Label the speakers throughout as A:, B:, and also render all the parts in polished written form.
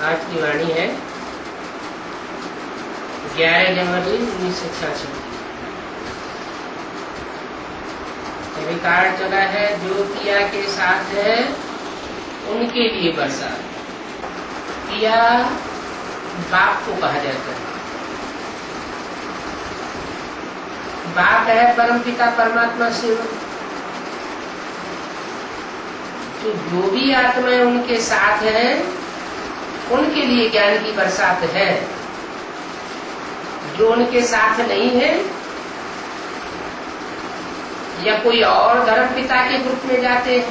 A: आज की वाणी है 11 जनवरी 1966। रिकॉर्ड चला है जो किया के साथ है उनके लिए बरसात। किया बाप को कहा जाता है। बाप है परमपिता परमात्मा शिव। तो जो भी आत्माएं उनके साथ है उनके लिए ज्ञान की बरसात है। जो उनके साथ नहीं है या कोई और धर्म पिता के ग्रुप में जाते हैं,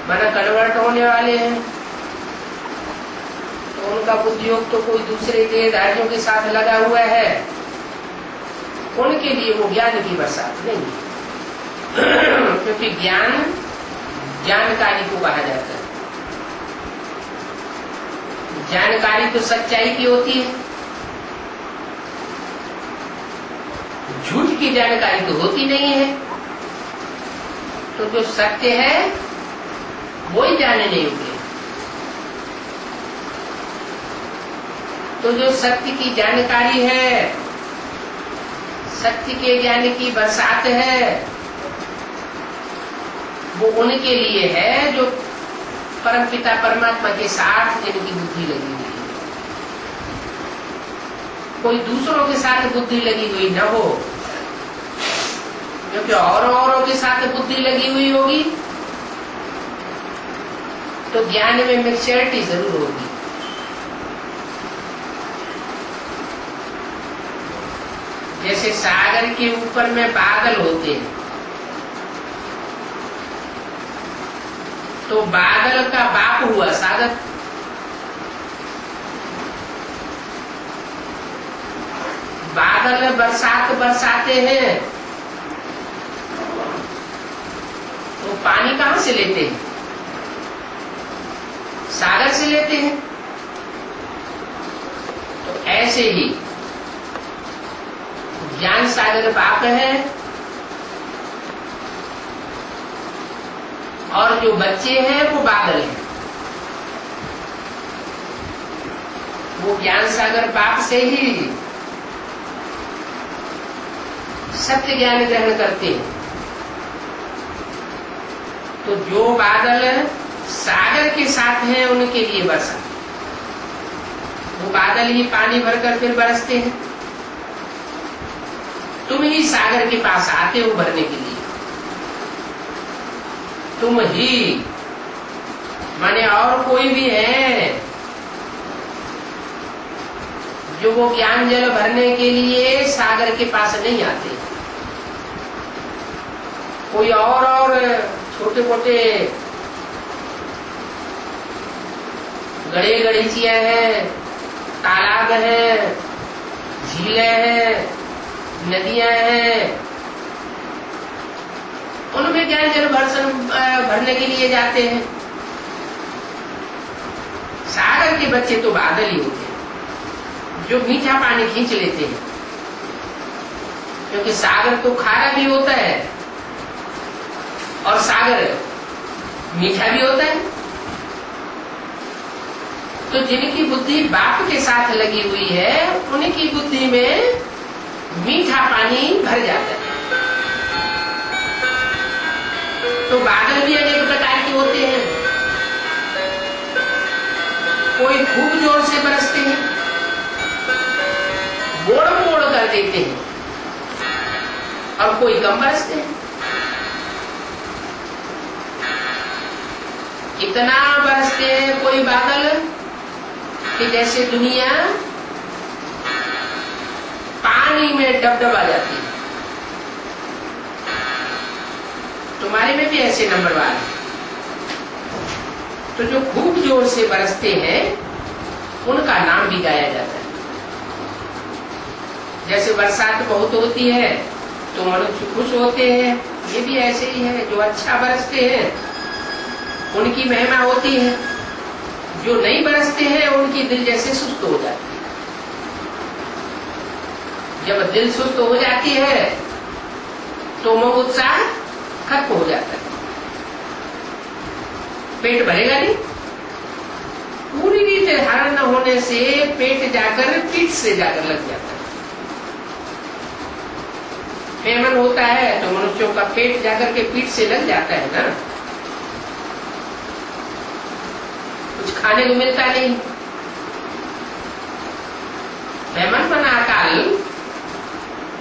A: माना कन्वर्ट होने वाले हैं, तो उनका बुद्धियोग तो कोई दूसरे देहधारियों के साथ लगा हुआ है, उनके लिए वो ज्ञान की बरसात नहीं है। क्योंकि ज्ञान जानकारी को कहा जाता है। जानकारी तो सच्चाई की होती है, झूठ की जानकारी तो होती नहीं है। तो जो सत्य है वो ही जानने योग्य। तो जो सत्य की जानकारी है, सत्य के ज्ञान की बरसात है, वो उनके लिए है जो परमपिता परमात्मा के साथ जिनकी बुद्धि लगी हुई है। कोई दूसरों के साथ बुद्धि लगी हुई न हो, क्योंकि औरों के साथ बुद्धि लगी हुई होगी तो ज्ञान में मैच्योरिटी जरूर होगी। जैसे सागर के ऊपर में बादल होते हैं, तो बादल का बाप हुआ सागर। बादल बरसात बरसाते हैं तो पानी कहां से लेते हैं? सागर से लेते हैं। तो ऐसे ही ज्ञान सागर बाप है और जो बच्चे हैं वो बादल हैं। वो ज्ञान सागर बाप से ही सत्य ज्ञान ग्रहण करते हैं। तो जो बादल सागर के साथ हैं उनके लिए बरसा। वो बादल ही पानी भरकर फिर बरसते हैं। तुम ही सागर के पास आते हो भरने के लिए। तुम ही माने और कोई भी है जो वो ज्ञान जल भरने के लिए सागर के पास नहीं आते। कोई और छोटे मोटे गड़े गड़ीचियां हैं, तालाब हैं, झीलें हैं, नदियां हैं, उनमें ज्ञान जल भरने के लिए जाते हैं। सागर के बच्चे तो बादल ही होते हैं जो मीठा पानी खींच लेते हैं। क्योंकि सागर तो खारा भी होता है और सागर मीठा भी होता है। तो जिनकी बुद्धि बाप के साथ लगी हुई है उनकी बुद्धि में मीठा पानी भर जाता है। तो बादल भी अनेक प्रकार के होते हैं। कोई खूब जोर से बरसते हैं, बोड़ बोड़ कर देते हैं, और कोई कम बरसते हैं। इतना बरसते हैं कोई बादल कि जैसे दुनिया पानी में डबडबा जाती है। तुम्हारे में भी ऐसे नंबरवार है। तो जो खूब जोर से बरसते हैं उनका नाम भी गाया जाता है। जैसे बरसात बहुत होती है तो मनुष्य खुश होते हैं, ये भी ऐसे ही है। जो अच्छा बरसते हैं उनकी महिमा होती है, जो नहीं बरसते हैं उनकी दिल जैसे सुस्त हो जाती है। जब दिल सुस्त हो जाती है तो मोह उत्साह खत्म हो जाता है, पेट भरेगा नहीं। पूरी रीत धारण न होने से पेट जाकर पीठ से जाकर लग जाता है। फेमन होता है तो मनुष्यों का पेट जाकर के पीठ से लग जाता है ना, कुछ खाने को मिलता नहीं। फेमन बना अकाल,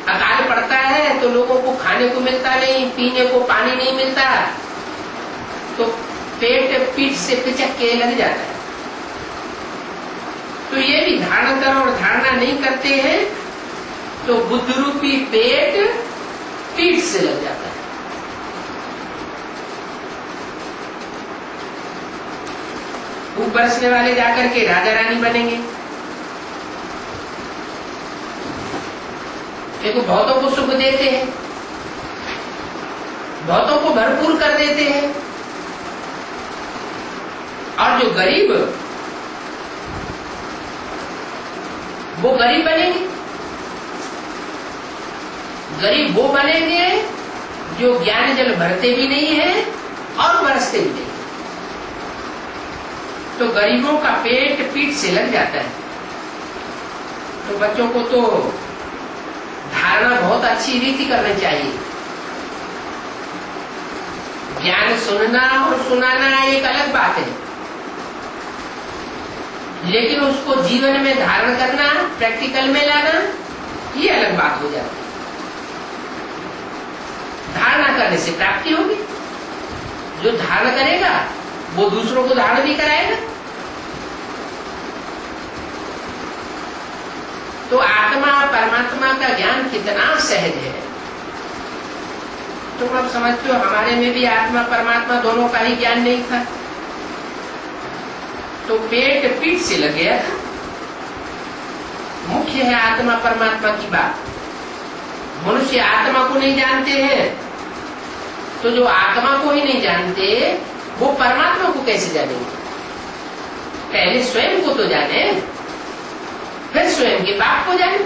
A: अकाल पड़ता है तो लोगों को खाने को मिलता नहीं, पीने को पानी नहीं मिलता, तो पेट पीठ से पिचक के लग जाता है। तो ये भी धारणा कर और धारणा नहीं करते हैं तो बुद्ध रूपी पेट पीठ से लग जाता है। खूब बरसने वाले जाकर के राजा रानी बनेंगे। देखो बहुतों को सुख देते हैं, बहुतों को भरपूर कर देते हैं, और जो गरीब वो गरीब बनेंगे। गरीब वो बनेंगे जो ज्ञान जल भरते भी नहीं है और बरसते भी नहीं। तो गरीबों का पेट पीठ से लग जाता है। तो बच्चों को तो धारणा बहुत अच्छी रीति करनी चाहिए। ज्ञान सुनना और सुनाना एक अलग बात है, लेकिन उसको जीवन में धारण करना, प्रैक्टिकल में लाना, ये अलग बात हो जाती है। धारणा करने से प्राप्ति होगी। जो धारण करेगा वो दूसरों को धारण भी कराएगा। तो आत्मा परमात्मा का ज्ञान कितना सहज है। तुम अब समझते हो हमारे में भी आत्मा परमात्मा दोनों का ही ज्ञान नहीं था, तो पेट पीठ से लग गया था। मुख्य है आत्मा परमात्मा की बात। मनुष्य आत्मा को नहीं जानते हैं, तो जो आत्मा को ही नहीं जानते वो परमात्मा को कैसे जानेंगे। पहले स्वयं को तो जाने, फिर स्वयं के बाप को जाने।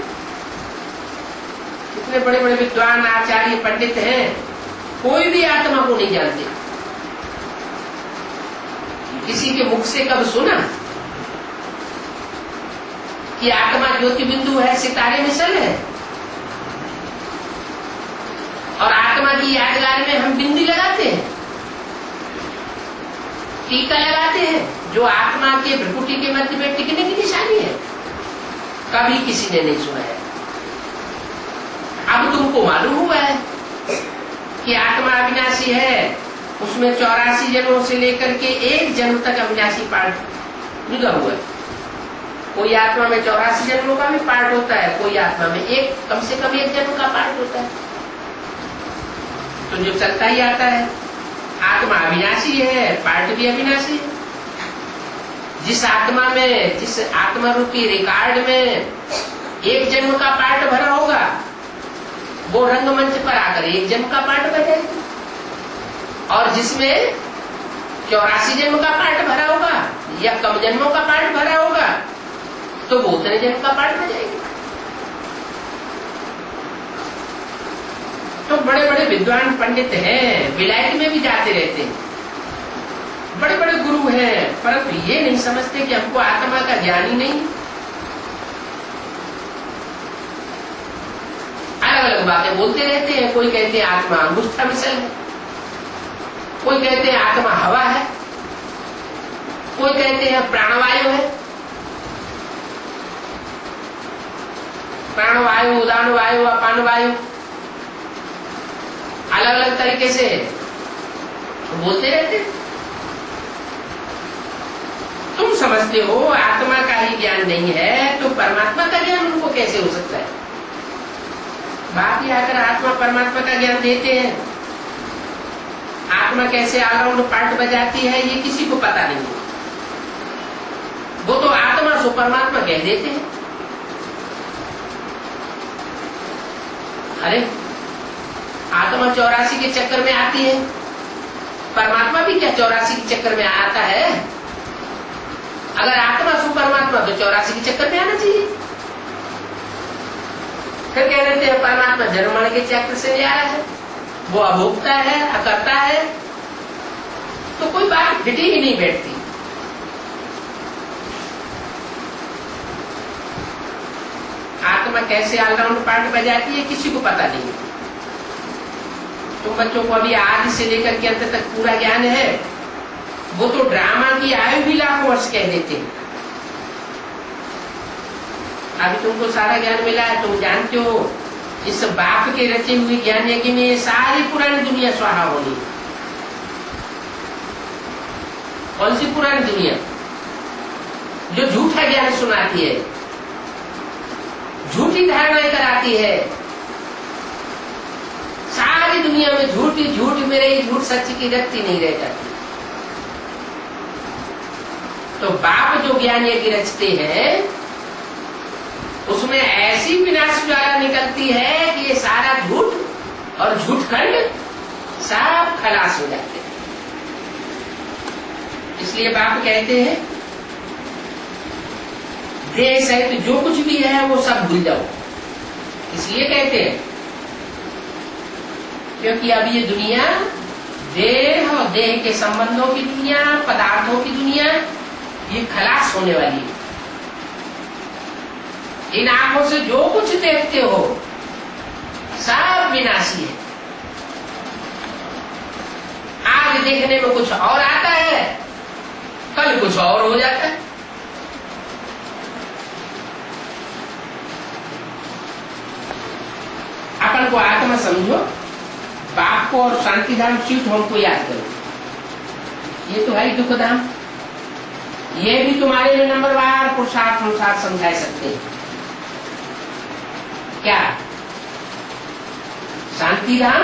A: इतने बड़े बड़े विद्वान आचार्य पंडित हैं, कोई भी आत्मा को नहीं जानते। किसी के मुख से कब सुना कि आत्मा ज्योति बिंदु है, सितारे मिसल है, और आत्मा की यादगार में हम बिंदी लगाते हैं, टीका लगाते हैं, जो आत्मा के भ्रुकुटी के मध्य में टिकने की निशानी है। कभी किसी ने नहीं सुना है। अब तुमको मालूम हुआ है कि आत्मा अविनाशी है, उसमें 84 जन्मों से लेकर के एक जन्म तक अविनाशी पार्ट जुड़ा हुआ है। कोई आत्मा में 84 जन्मों का भी पार्ट होता है, कोई आत्मा में कम से कम एक जन्म का पार्ट होता है। तो जो चलता ही आता है, आत्मा अविनाशी है, पार्ट भी अविनाशी है। जिस आत्मा रूपी रिकॉर्ड में एक जन्म का पार्ट भरा होगा, वो रंगमंच पर आकर एक जन्म का पार्ट बजाएगा, और जिसमें 84 जन्म का पार्ट भरा होगा या कम जन्मों का पार्ट भरा होगा, तो वो उतने जन्म का पार्ट बजाएगा। तो बड़े बड़े विद्वान पंडित हैं, विलायत में भी जाते रहते हैं, बड़े बड़े गुरु हैं, परंतु ये नहीं समझते कि हमको आत्मा का ज्ञान ही नहीं। अलग अलग बातें बोलते रहते हैं। कोई कहते हैं आत्मा अंगुष्ठा मिसल है, कोई कहते हैं आत्मा हवा है, कोई कहते हैं प्राणवायु है। प्राणवायु, उदान वायु, अपान वायु, अलग अलग तरीके से तो बोलते रहते हैं। तुम समझते हो आत्मा का ही ज्ञान नहीं है, तो परमात्मा का ज्ञान उनको कैसे हो सकता है। बात ही आकर आत्मा परमात्मा का ज्ञान देते हैं। आत्मा कैसे ऑलराउंड पार्ट बजाती है ये किसी को पता नहीं है। वो तो आत्मा सो परमात्मा कह देते हैं। अरे आत्मा 84 के चक्कर में आती है, परमात्मा भी क्या 84 के चक्कर में आता है। अगर आत्मा सु परमात्मा तो 84 के चक्कर में आना चाहिए। फिर कह देते हैं परमात्मा जन्म के चक्र से आया है, वो अभोक्ता है, अकर्ता है, तो कोई बात फिटी ही नहीं बैठती। में कैसे ऑलराउंड पार्ट बजाती है किसी को पता नहीं। तुम बच्चों को अभी आदि से लेकर के अंत तक पूरा ज्ञान है, वो तो ड्रामा की आयु भी लाखों वर्ष कह देते हैं। अभी तुमको सारा ज्ञान मिला है, तुम जानते हो इस बाप के रचे हुए ज्ञान यज्ञ में सारी पुरानी दुनिया स्वाहा होनी। कौन सी पुरानी दुनिया? जो झूठा ज्ञान सुनाती है, झूठी धारणाएं कराती है, सारी दुनिया में झूठ ही झूठ में रही, झूठ सच की रखती नहीं रह जाती। तो बाप जो ज्ञान यज्ञ रचते हैं उसमें ऐसी विनाश ज्वाला निकलती है कि ये सारा झूठ और झूठ खंड सब खलास हो जाते हैं। इसलिए बाप कहते हैं देह सहित जो कुछ भी है वो सब भूल जाओ। इसलिए कहते हैं क्योंकि अब ये दुनिया देह और देह के संबंधों की दुनिया, पदार्थों की दुनिया, ये खलास होने वाली है। इन आंखों से जो कुछ देखते हो सब विनाशी है। आज देखने में कुछ और आता है, कल कुछ और हो जाता है। अपन को आत्मा समझो, बाप को और शांति धाम स्वीट होम को याद करो। ये तो है दुख धाम। ये भी तुम्हारे लिए नंबरवार पुरुषार्थ अनुसार समझा सकते हैं। क्या? शांति धाम,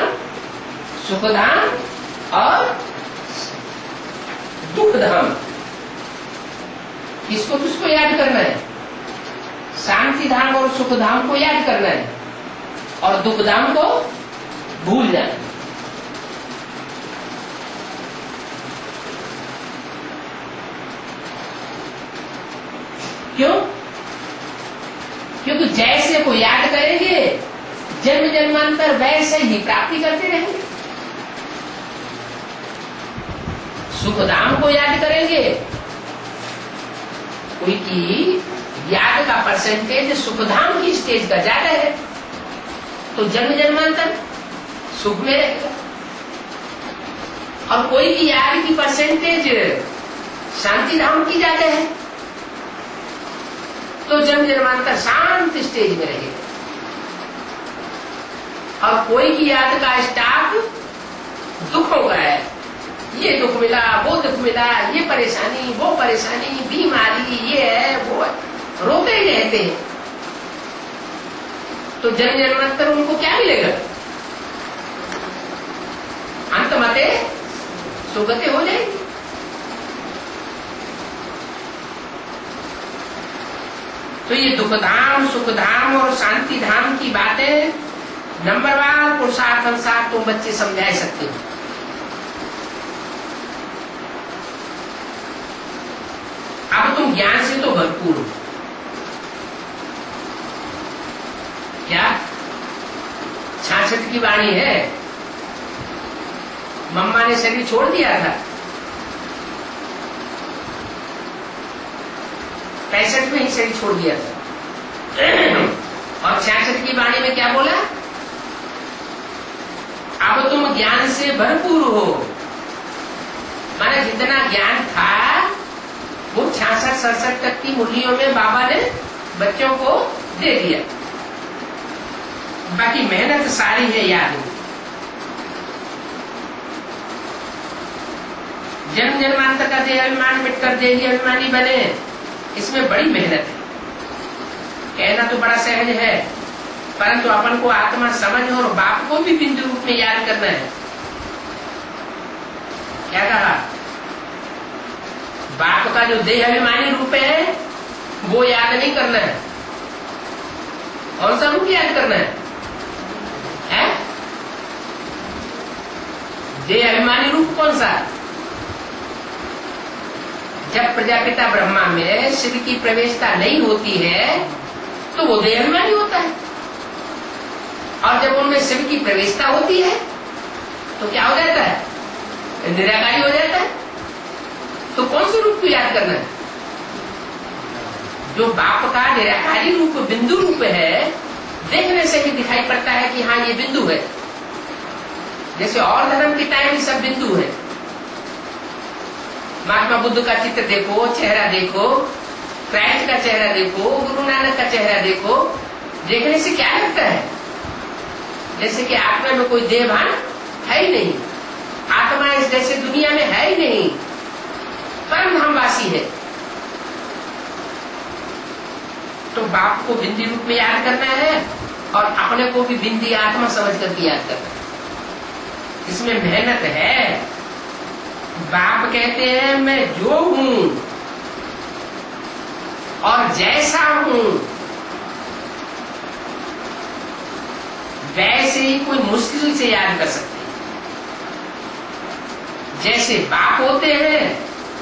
A: सुख धाम और दुख धाम। किसको किसको याद करना है? शांति धाम और सुख धाम को याद करना है और दुख धाम को भूल जाना। क्यों? क्योंकि जैसे को याद करेंगे जन्म जन्मांतर वैसे ही प्राप्ति करते रहेंगे। सुखधाम को याद करेंगे, कोई की याद का परसेंटेज सुखधाम की स्टेज का ज्यादा है तो जन्म जन्मांतर सुख में रहेगा, और कोई की याद की परसेंटेज शांति धाम की ज्यादा है तो जन्म जन्मांतर शांत स्टेज में रहेगा। और कोई की याद का स्टाफ दुखों का है, ये दुख मिला, वो दुख मिला, ये परेशानी, वो परेशानी, बीमारी, ये है, वो है, रोते ही रहते हैं। तो जन्म जन्मांतर उनको क्या मिलेगा? अंत मते सुगति हो जाएगी। तो ये दुख धाम, सुख धाम और शांति धाम की बातें नंबरवार पुरुषार्थ अनुसार तुम बच्चे समझा सकते हो। अब तुम ज्ञान से तो भरपूर हो। क्या 66 की वाणी है, मम्मा ने शरीर छोड़ दिया था, 65 में ही शरीर छोड़ दिया था। और 66 की वाणी में क्या बोला? अब तुम ज्ञान से भरपूर हो। माने जितना ज्ञान था वो 66-67 तक की मुरलियों में बाबा ने बच्चों को दे दिया, बाकी मेहनत सारी है याद। जन्म जन्मांतर का देह अभिमान मिटकर देही अभिमानी बने, इसमें बड़ी मेहनत है। कहना तो बड़ा सहज है, परंतु अपन को आत्मा समझ और बाप को भी बिंदु रूप में याद करना है। क्या कहा? बाप का जो देह अभिमानी रूप है वो याद नहीं करना है। कौन सा रूप याद करना है? देह अभिमानी रूप कौन सा? जब प्रजापिता ब्रह्मा में शिव की प्रवेशता नहीं होती है तो वो देह अभिमानी होता है, और जब उनमें शिव की प्रवेशता होती है तो क्या हो जाता है? निराकारी हो जाता है। तो कौन से रूप को याद करना है? जो बाप का निराकारी रूप बिंदु रूप है, देखने से ही दिखाई पड़ता है कि हाँ ये बिंदु है। जैसे और धर्म के टाइम सब बिंदु है। महात्मा बुद्ध का चित्र देखो, चेहरा देखो, क्राइस्ट का चेहरा देखो, गुरु नानक का चेहरा देखो, देखने से क्या लगता है? जैसे कि आत्मा में कोई देहभान है ही नहीं, आत्मा इस जैसे दुनिया में है ही नहीं, परम धामवासी है। तो बाप को बिंदी रूप में याद करना है और अपने को भी बिंदी आत्मा समझ करके याद करना है। इसमें मेहनत है। बाप कहते हैं मैं जो हूं और जैसा हूं वैसे ही कोई मुश्किल से याद कर सकते हैं। जैसे बाप होते हैं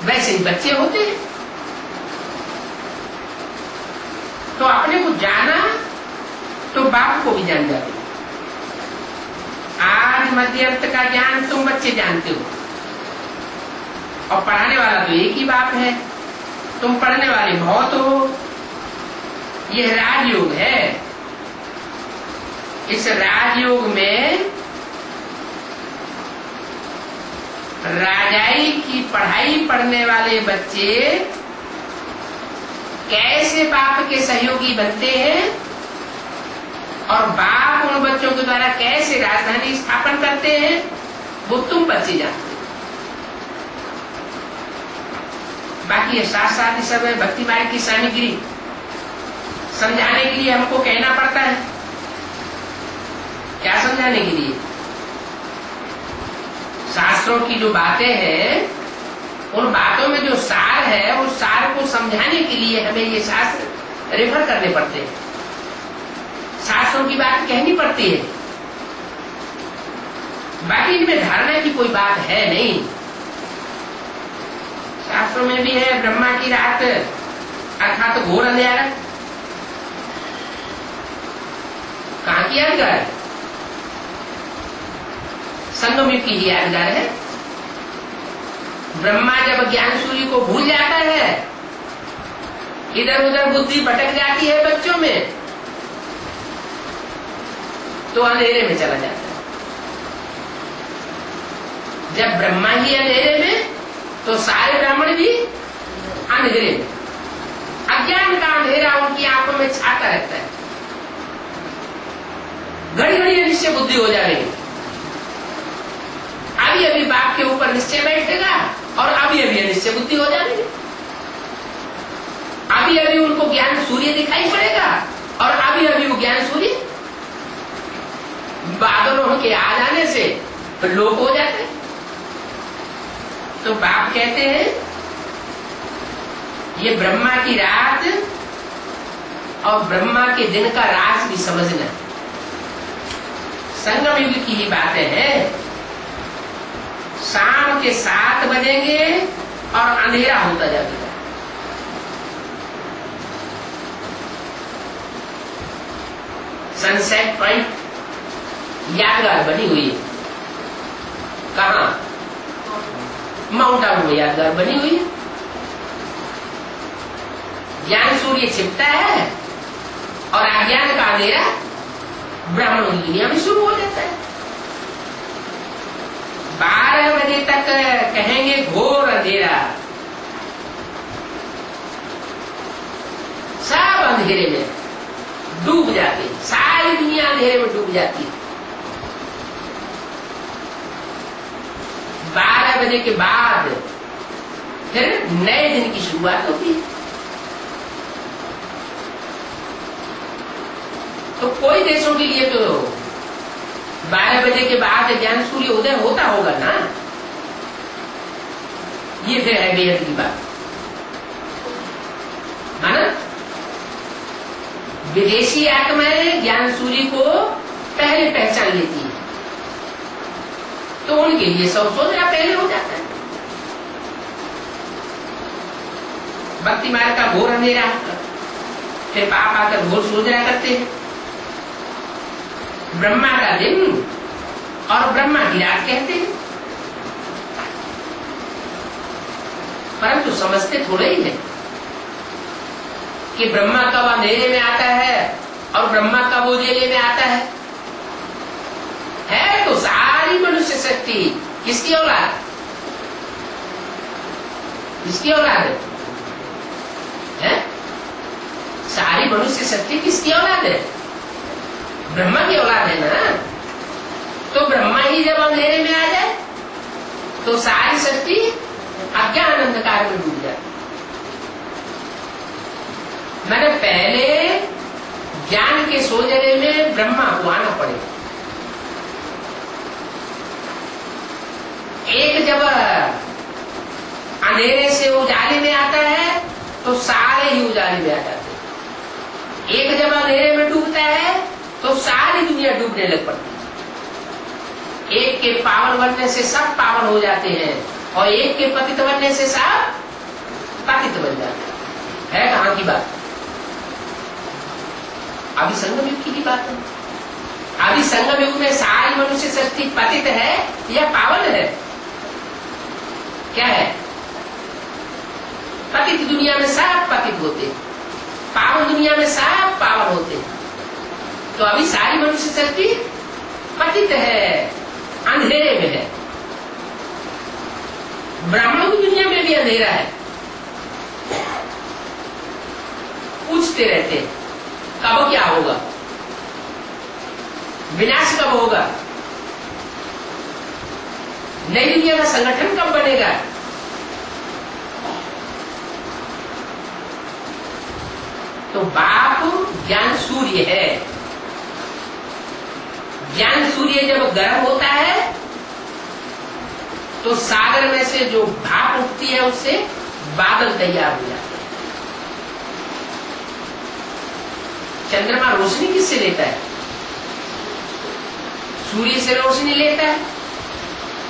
A: वैसे ही बच्चे होते हैं। तो अपने को जाना तो बाप को भी जान जाते। आज मध्यंत का ज्ञान तुम बच्चे जानते हो और पढ़ाने वाला तो एक ही बाप है। तुम पढ़ने वाले बहुत हो। यह राजयोग है। इस राजयोग में राजाई की पढ़ाई पढ़ने वाले बच्चे कैसे बाप के सहयोगी बनते हैं और बाप उन बच्चों के द्वारा कैसे राजधानी स्थापन करते हैं, वो तुम बच्चे जानते हो। बाकी ये साथ साथ ही सब है। भक्ति मार्ग की सामग्री समझाने के लिए हमको कहना पड़ता है। क्या समझाने के लिए? शास्त्रों की जो बातें हैं, उन बातों में जो सार है, उस सार को समझाने के लिए हमें ये शास्त्र रेफर करने पड़ते हैं। शास्त्रों की बात कहनी पड़ती है। बाकी इनमें धारणा की कोई बात है नहीं। शास्त्रों में भी है ब्रह्मा की रात अर्थात घोर अंधेरा। कहाँ की यादगार? संगम युग की ही यादगार है। ब्रह्मा जब ज्ञान सूर्य को भूल जाता है, इधर उधर बुद्धि भटक जाती है बच्चों में, तो अंधेरे में चला जाता है। जब ब्रह्मा ही अंधेरे में, तो सारे ब्राह्मण भी अंधेरे में। अज्ञान का अंधेरा उनकी आंखों में छाता रहता है। घड़ी घड़ी निश्चय बुद्धि हो जाएगी। अभी अभी बाप के ऊपर निश्चय बैठेगा और अभी अभी निश्चय बुद्धि हो जाएगी। अभी अभी उनको ज्ञान सूर्य दिखाई पड़ेगा और अभी अभी वो ज्ञान सूर्य बादलों के आ जाने से लोप हो जाते हैं। तो बाप कहते हैं ये ब्रह्मा की रात और ब्रह्मा के दिन का राज भी समझना। संगम युग की ही बातें हैं। शाम के 7 बजेंगे और अंधेरा होता जाएगा। सनसेट पॉइंट यादगार बनी हुई है। कहाँ? माउंट आबू में यादगार बनी हुई है। ज्ञान सूर्य छिपता है और अज्ञान का अंधेरा ब्राह्मणों की दुनिया में शुरू हो जाता है। 12 बजे तक कहेंगे घोर अंधेरा, सब अंधेरे में डूब जाते, सारी दुनिया अंधेरे में डूब जाती है। 12 बजे के बाद फिर नए दिन की शुरुआत होती है। तो कोई देशों के लिए तो 12 बजे के बाद ज्ञान सूर्य उदय होता होगा ना। ये फिर है बेहद की बात, है ना। विदेशी आत्माएं ज्ञान सूर्य को पहले पहचान लेती है, तो उनके लिए सब सोचना पहले हो जाता है। भक्ति मार्ग का घोर अंधेरा, फिर पाप आकर घोर सोचना करते हैं। ब्रह्मा का दिन और ब्रह्मा की रात कहते हैं, परंतु समझते थोड़े ही है। कि ब्रह्मा कब अंधेरे में आता है और ब्रह्मा कब उजाले में आता है तो सारी मनुष्य शक्ति किसकी औलाद? किसकी औलाद है? सारी मनुष्य शक्ति किसकी औलाद है? ब्रह्मा की औलाद है ना। तो ब्रह्मा ही जब अंधेरे में आ जाए तो सारी शक्ति अज्ञान अंधकार में डूब जाती। मैंने पहले ज्ञान के सोजरे में ब्रह्मा को आना पड़ेगा। एक जब अंधेरे से उजाले में आता है तो सारे ही उजाले में आ जाते हैं। एक जब अंधेरे में डूबता है तो सारी दुनिया डूबने लग पड़ती है। एक के पावन बनने से सब पावन हो जाते हैं और एक के पतित बनने से सब पतित बन जाते हैं। है कहां की बात? अभी संगम युग की बात है। अभी संगम युग में सारी मनुष्य शक्ति पतित है या पावन है? क्या है? पतित दुनिया में सब पतित होते, पावन दुनिया में सब पावन होते। तो अभी सारी मनुष्य शक्ति पतित है, अंधेरे में है। ब्राह्मणों की दुनिया में भी अंधेरा है। पूछते रहते कब क्या होगा, विनाश कब होगा, नई दुनिया का संगठन कब बनेगा। तो बाप ज्ञान सूर्य है। ज्ञान सूर्य जब गर्म होता है तो सागर में से जो भाप उठती है उससे बादल तैयार हो जाते हैं। चंद्रमा रोशनी किससे लेता है? सूर्य से रोशनी लेता है।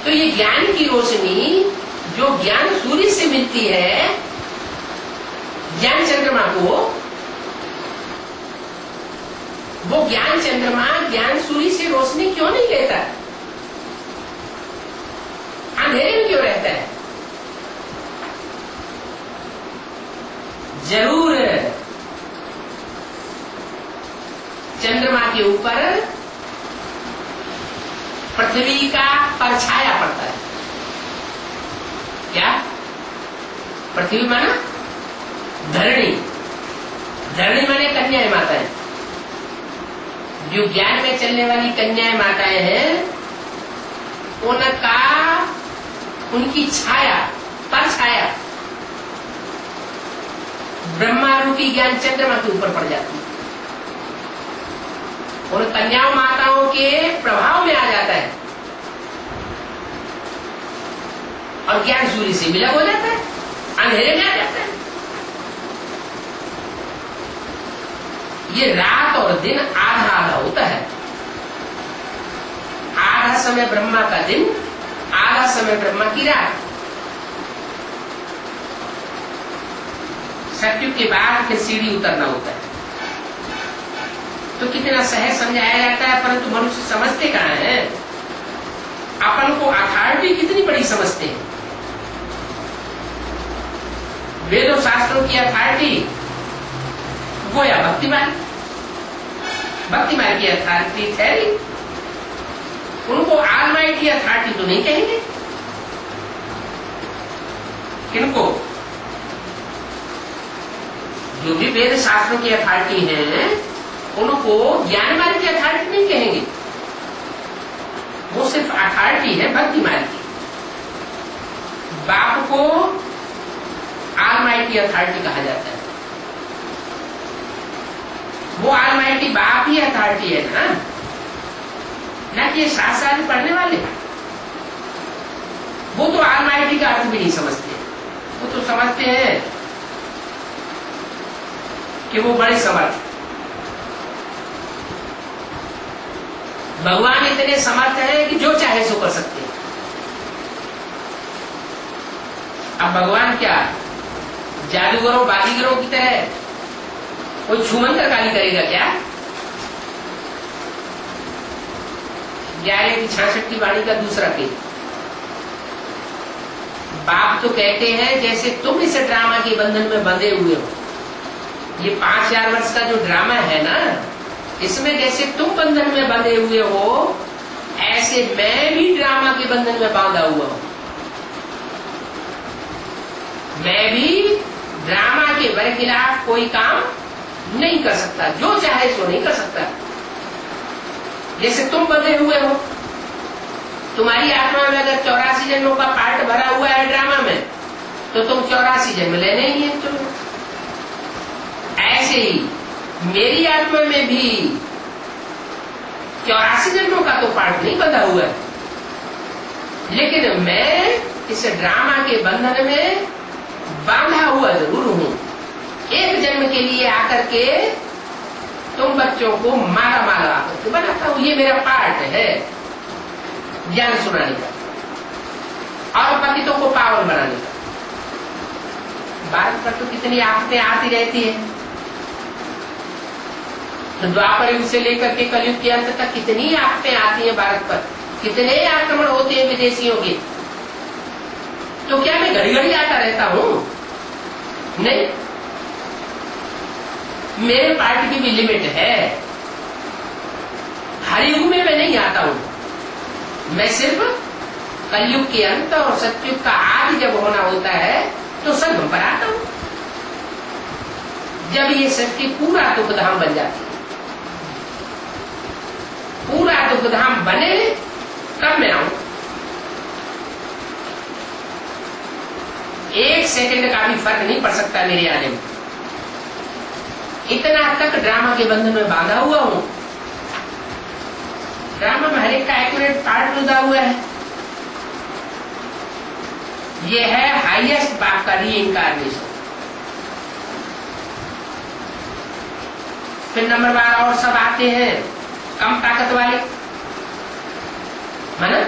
A: तो ये ज्ञान की रोशनी जो ज्ञान सूर्य से मिलती है, ज्ञान चंद्रमा को, वो ज्ञान चंद्रमा ज्ञान सूर्य से रोशनी क्यों नहीं लेता? अंधेरे में क्यों रहता है? जरूर चंद्रमा के ऊपर पृथ्वी का परछाया पड़ता है। क्या? पृथ्वी माना धरणी, धरणी माने कन्याएं माताएं। जो ज्ञान में चलने वाली कन्याएं माताएं हैं उनका, उनकी छाया, परछाया ब्रह्मा रूपी ज्ञान चंद्रमा के ऊपर पड़ जाती है। उन कन्याओं माताओं के प्रभाव में आ जाता है और ज्ञान सूर्य से मिला हो जाता है, अंधेरे में आ जाता है। ये रात और दिन आधा आधा होता है। आधा समय ब्रह्मा का दिन, आधा समय ब्रह्मा की रात। सत्युग के बाद फिर सीढ़ी उतरना होता है। तो कितना सहज समझाया जाता है, परंतु मनुष्य समझते कहां है? अपन को अथॉरिटी कितनी बड़ी समझते हैं। वेदों शास्त्रों की अथॉरिटी वो या भक्तिमान, भक्तिमान की अथॉरिटी ठहरी। उनको ऑलमाइटी अथॉरिटी तो नहीं कहेंगे। किनको? जो भी वेद शास्त्रों की अथॉरिटी है उनको ज्ञान मार्ग की अथॉरिटी नहीं कहेंगे। वो सिर्फ अथॉरिटी है भक्ति मार्ग की। बाप को ऑलमाइटी अथॉरिटी कहा जाता है। वो ऑलमाइटी बाप ही अथॉरिटी है ना कि शास्त्र पढ़ने वाले। वो तो ऑलमाइटी का अर्थ भी नहीं समझते। वो तो समझते हैं कि वो बड़े समर्थ। भगवान इतने समर्थ है कि जो चाहे सो कर सकते हैं। अब भगवान क्या जादूगरों बाजीगरों की तरह कोई छुमंतर काली करेगा क्या? 11 की 66 की वाणी का दूसरा पेज। बाप तो कहते हैं जैसे तुम इस ड्रामा के बंधन में बंधे हुए हो, ये 5000 वर्ष का जो ड्रामा है ना, इसमें जैसे तुम बंधन में बंधे हुए हो, ऐसे मैं भी ड्रामा के बंधन में बांधा हुआ हूं। मैं भी ड्रामा के बरखिलाफ कोई काम नहीं कर सकता, जो चाहे सो नहीं कर सकता। जैसे तुम बंधे हुए हो, तुम्हारी आत्मा में अगर 84 जन्मों का पार्ट भरा हुआ है ड्रामा में, तो तुम 84 जन्म लेने ही है तुम। ऐसे ही मेरी आत्मा में भी 84 जन्मों का तो पार्ट नहीं बंधा हुआ है, लेकिन मैं इस ड्रामा के बंधन में बांधा हुआ जरूर हूं। एक जन्म के लिए आकर के तुम बच्चों को माला माला आकर के बनाता हूं। ये मेरा पार्ट है ज्ञान सुनाने का और पतितों को पावन बनाने का। भारत पर तो कितनी आफतें आती रहती है, तो द्वापर युग से लेकर के कलयुग के अंत तक कितनी आफतें आती हैं भारत पर, कितने आक्रमण होते हैं विदेशियों के। तो क्या मैं घड़ी घड़ी आता रहता हूं? नहीं, मेरे पार्ट की भी लिमिट है। हर युग में मैं नहीं आता हूं, मैं सिर्फ कलयुग के अंत और सतयुग का आदि जब होना होता है तो संगम पर आता हूं, जब ये सृष्टि पूरा दुखधाम बन जाती है। पूरा दुखधाम बने तब मैं आऊं। 1 सेकंड का भी फर्क नहीं पड़ सकता मेरे आने में। इतना तक ड्रामा के बंधन में बांधा हुआ हूं। ड्रामा में हर एक का एक्यूरेट पार्ट जुड़ा हुआ है। ये है हाईएस्ट बाप का रीइंकार्नेशन। फिर नंबर 12 और सब आते हैं कम ताकत वाले, है ना?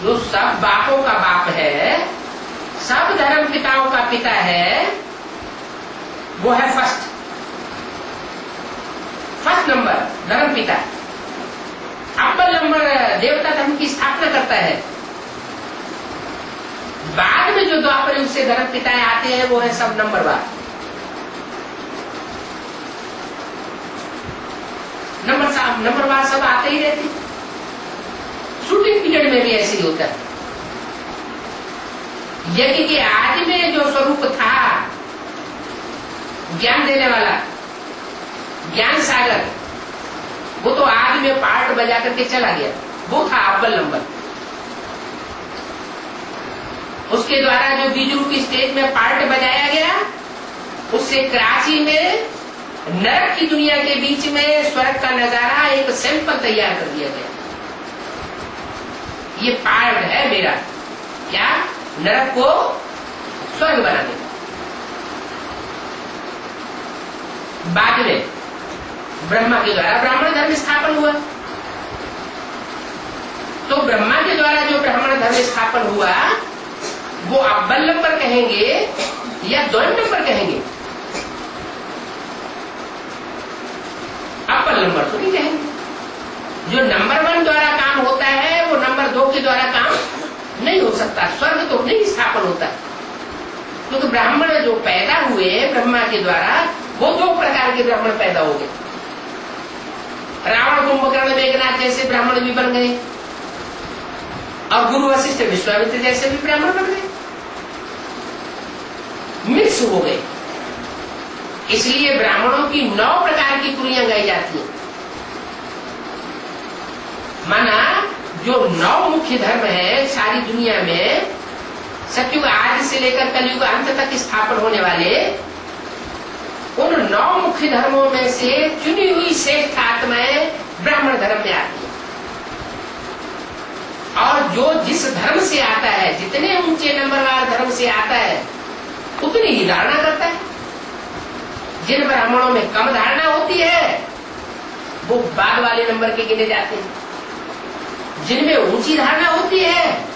A: जो सब बापों का बाप है, सब धर्म पिताओं का पिता है, वो है फर्स्ट नंबर धर्म पिता। अव्वल नंबर देवता धर्म की स्थापना करता है। बाद में जो द्वापर युग से धर्म पिताएं आते हैं वो है सब नंबरवार। नंबरवार सब आते ही रहते। शूटिंग पीरियड में भी ऐसे ही होता है। यज्ञ के आदि में जो स्वरूप था ज्ञान देने वाला, ज्ञान सागर, वो तो आदि में पार्ट बजा करके चला गया। वो था अव्वल नंबर। उसके द्वारा जो बीज रूप की स्टेज में पार्ट बजाया गया, उससे कराची में नरक की दुनिया के बीच में स्वर्ग का नजारा एक सैंपल तैयार कर दिया गया। ये पार्ट है मेरा, क्या? नरक को स्वर्ग बनाने का। बाद में ब्रह्मा के द्वारा ब्राह्मण धर्म स्थापन हुआ। तो ब्रह्मा के द्वारा जो ब्राह्मण धर्म स्थापन हुआ, वो अव्वल नंबर कहेंगे या द्वैत नंबर कहेंगे? अव्वल नंबर तो नहीं कहेंगे। जो नंबर 1 द्वारा काम होता है वो नंबर 2 के द्वारा काम नहीं हो सकता। स्वर्ग तो नहीं स्थापन होता, क्योंकि ब्राह्मण जो पैदा हुए ब्रह्मा के द्वारा, वो 2 प्रकार के ब्राह्मण पैदा हो गए। रावण कुंभकर्ण मेघनाथ जैसे ब्राह्मण भी बन गए, और गुरु वशिष्ठ विश्वामित्र जैसे भी ब्राह्मण बन गए, मिक्स हो गए। इसलिए ब्राह्मणों की 9 प्रकार की कुरियां गाई जाती हैं। माना जो 9 मुख्य धर्म है सारी दुनिया में, सतयुग आदि से लेकर कलयुग अंत तक स्थापन होने वाले, उन 9 मुख्य धर्मों में से चुनी हुई श्रेष्ठ आत्माएं ब्राह्मण धर्म में आती है। और जो जिस धर्म से आता है, जितने ऊंचे नंबरवार धर्म से आता है, उतनी ही धारणा करता है। जिन ब्राह्मणों में कम धारणा होती है वो बाद वाले नंबर के गिने जाते हैं। जिनमें ऊंची धारणा होती है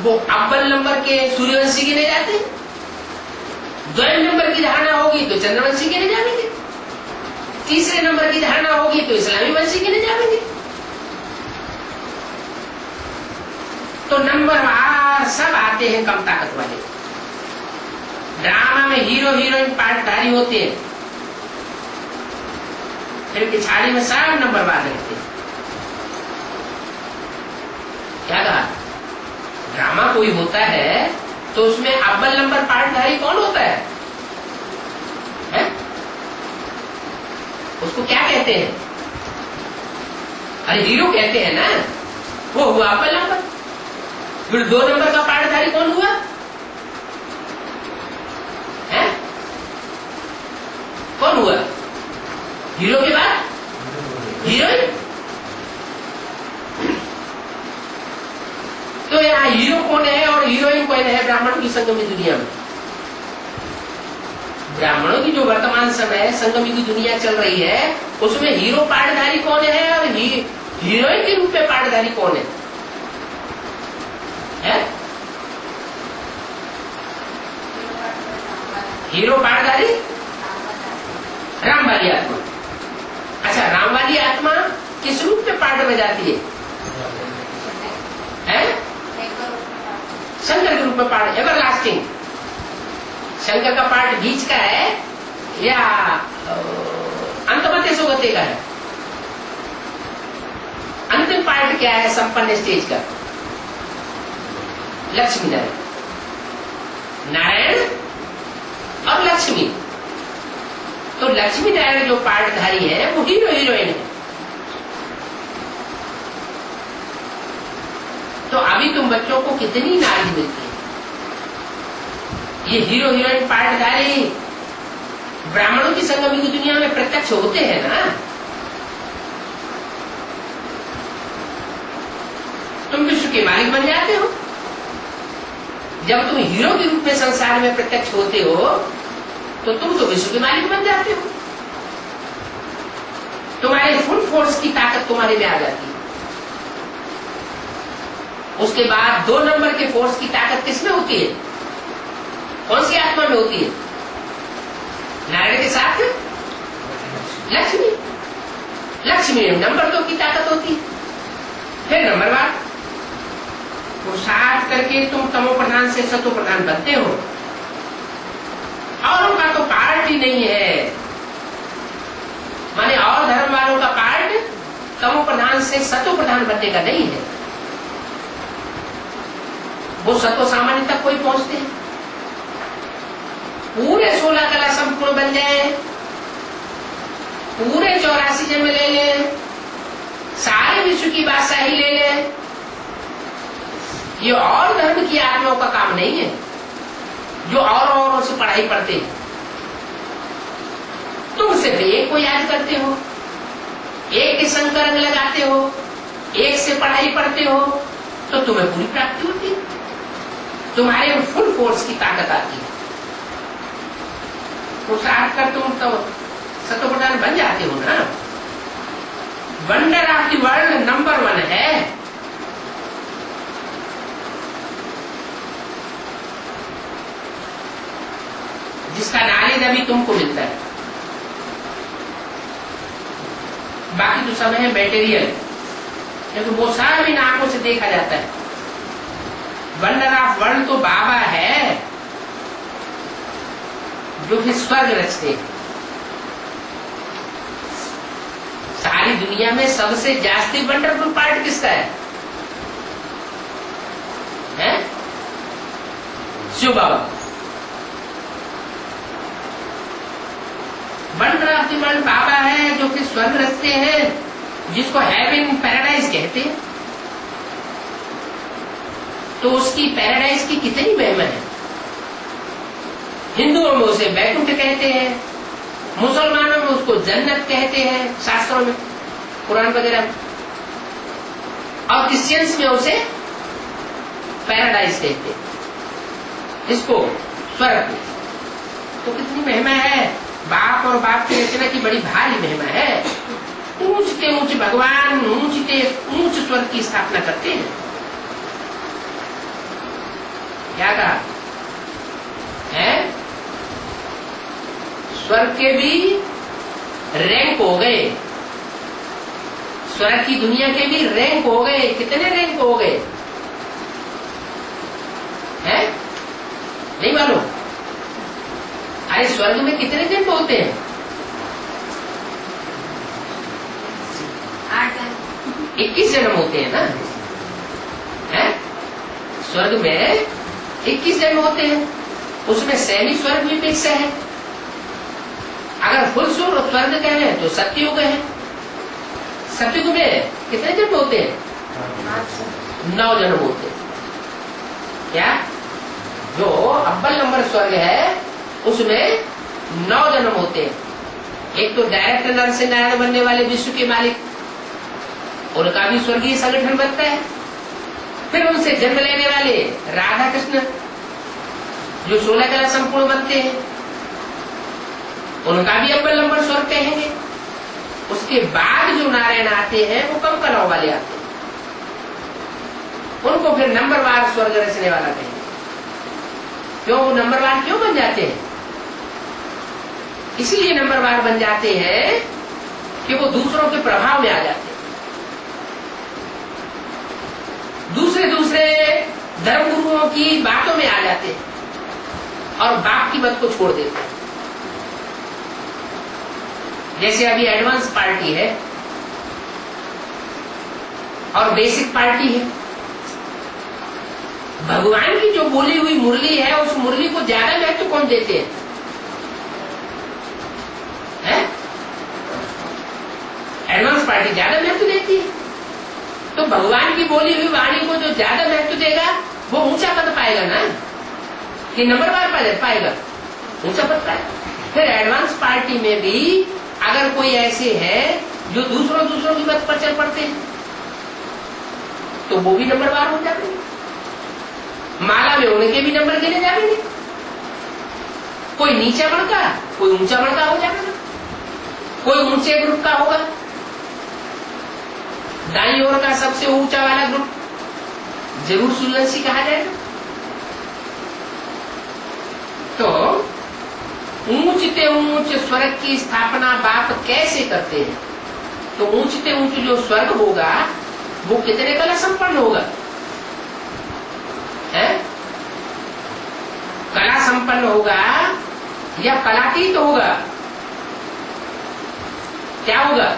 A: वो अव्वल नंबर के सूर्यवंशी गिने जाते हैं। द्वैत नंबर की धारणा होगी तो चंद्रवंशी गिने जाएंगे। तीसरे नंबर की धारणा होगी तो इस्लामी वंशी गिने जाएंगे। तो नंबरवार सब आते हैं कम ताकत वाले। ड्रामा में हीरो हीरोइन पार्टधारी होते हैं, फिर पिछाड़ी में सब नंबरवार रहते हैं। क्या कहा? ड्रामा कोई होता है तो उसमें अव्वल नंबर पार्टधारी कौन होता है? उसको क्या कहते हैं? अरे हीरो कहते हैं ना, वो हुआ अव्वल नंबर। फिर 2 नंबर का पार्टधारी कौन हुआ? है? कौन हुआ? हीरो के बाद हीरोइन। तो यहाँ हीरो कौन है और हीरोइन कौन है ब्राह्मण की संगमी दुनिया में? ब्राह्मणों की जो वर्तमान समय संगमी की दुनिया चल रही है, उसमें हीरो पार्टधारी कौन है और हीरोइन के रूप में पार्टधारी कौन है? हीरो पार्टधारी राम वाली आत्मा। अच्छा, राम वाली आत्मा किस रूप में पार्ट में जाती है? शंकर के रूप में पार्ट, एवरलास्टिंग। शंकर का पार्ट बीच का है या अंतमते सुगते का है? अंतिम पार्ट क्या है संपन्न स्टेज का? लक्ष्मी नारायण, नारायण और लक्ष्मी। तो लक्ष्मी नारायण जो पार्टधारी है वो हीरो हीरोइन है। तो अभी तुम बच्चों को कितनी नारी मिलती है? ये हीरो हीरोइन पार्टधारी ब्राह्मणों की संगमी की दुनिया में प्रत्यक्ष होते हैं ना। तुम विश्व के मालिक बन जाते हो जब तुम हीरो के रूप में संसार में प्रत्यक्ष होते हो, तो तुम तो विश्व के मालिक बन जाते हो। तुम्हारे फुल फोर्स की ताकत तुम्हारे में आ जाती है। उसके बाद 2 नंबर के फोर्स की ताकत किसमें होती है? कौन सी आत्मा में होती है? नारायण के साथ लक्ष्मी। लक्ष्मी में नंबर 2 की ताकत होती है। फिर नंबर 1 पुरुषार्थ करके तुम तमो प्रधान से सतो प्रधान बनते हो, और उनका तो पार्ट ही नहीं है। माने और धर्म वालों का पार्ट तमो प्रधान से सतो प्रधान बनने का नहीं है। वो सतो सामान्य तक कोई पहुंचते हैं, पूरे 16 कला संपूर्ण बन जाए, पूरे 84 जन्म ले ले, सारे विश्व की बादशाही ले ले। ये और धर्म की आत्माओं का काम नहीं है जो और से पढ़ाई पढ़ते हैं। तुम सिर्फ एक को याद करते हो, एक के संग रंग लगाते हो, एक से पढ़ाई पढ़ते हो, तो तुम्हें पूरी प्राप्ति होती है। तुम्हारे फुल फोर्स की ताकत आती है। पुरुषार्थ कर तुम तो सतो प्रधान बन जाते हो ना। Wonder of the world number 1 है। जिसका नॉलेज अभी तुमको मिलता है, बाकी तो सब है मटेरियल, लेकिन वो सब इन आंखों से देखा जाता है। वंडर ऑफ वर्ल्ड तो बाबा है जो फिर स्वर्ग रचते हैं। सारी दुनिया में सबसे जास्ती वंडरफुल पार्ट किसका है? शिव बाबा। वंडर ऑफ द वर्ल्ड बाबा है जो कि स्वर्ग रचते हैं, जिसको हेवन पैराडाइज कहते हैं। तो उसकी पैराडाइज की कितनी महिमा है। हिंदुओं में उसे बैकुंठ कहते हैं, मुसलमानों में उसको जन्नत कहते हैं शास्त्रों में, कुरान वगैरह में, और क्रिश्चियंस में उसे पैराडाइज कहते हैं, इसको स्वर्ग। तो कितनी महिमा है। बाप और बाप की रचना की बड़ी भारी महिमा है। ऊंच के ऊंच भगवान ऊंच के ऊंच स्वर्ग की स्थापना करते हैं। क्या कहा है? स्वर्ग के भी रैंक हो गए, स्वर्ग की दुनिया के भी रैंक हो गए। कितने रैंक हो गए हैं? नहीं मालूम? अरे स्वर्ग में कितने जन्म होते हैं? 21 जन्म होते हैं ना, है? स्वर्ग में 21 जन्म होते हैं, उसमें सेमी स्वर्ग भी मिक्स है। अगर फुल स्वर्ग कहें तो सतयुग है। सतयुग में कितने जन्म होते हैं? 9 जन्म होते हैं। क्या? जो अव्वल नंबर स्वर्ग है उसमें 9 जन्म होते हैं। एक तो डायरेक्ट नर से नारायण बनने वाले विश्व के मालिक, उनका भी स्वर्गीय संगठन बनता है। फिर उनसे जन्म लेने वाले राधा कृष्ण जो 16 कला संपूर्ण बनते हैं, उनका भी अव्वल नंबर स्वर्ग कहेंगे। उसके बाद जो नारायण आते हैं वो कम कलाओं वाले आते हैं, उनको फिर नंबरवार स्वर्ग रचने वाला कहेंगे। क्यों वो नंबरवार क्यों बन जाते हैं? इसलिए नंबरवार बन जाते हैं कि वो दूसरों के प्रभाव में आ जाते हैं, दूसरे धर्म गुरुओं की बातों में आ जाते हैं और बाप की बात को छोड़ देते हैं। जैसे अभी एडवांस पार्टी है और बेसिक पार्टी है। भगवान की जो बोली हुई मुरली है उस मुरली को ज्यादा महत्व कौन देते हैं? एडवांस पार्टी ज्यादा महत्व देती है। तो भगवान की बोली हुई वाणी को जो ज्यादा महत्व देगा वो ऊंचा पद पाएगा ना, कि नंबरवार पाएगा, ऊंचा पद पाएगा। फिर एडवांस पार्टी में भी अगर कोई ऐसे है जो दूसरों की बात पर चल पड़ते हैं तो वो भी नंबरवार हो जाते हैं। माला में उनके भी नंबर गिने जाएंगे। कोई नीचा वर्ग का, कोई ऊंचा वर्ग का हो जाएगा, कोई ऊंचे ग्रुप का होगा। दाईं ओर का सबसे ऊंचा वाला ग्रुप जरूर सुलंसी कहा जाएगा। तो ऊंचते ऊंच स्वर्ग की स्थापना बाप कैसे करते हैं? तो ऊंचते ऊंच जो स्वर्ग होगा वो कितने कला संपन्न होगा? है? कला संपन्न होगा या कलातीत होगा? क्या होगा?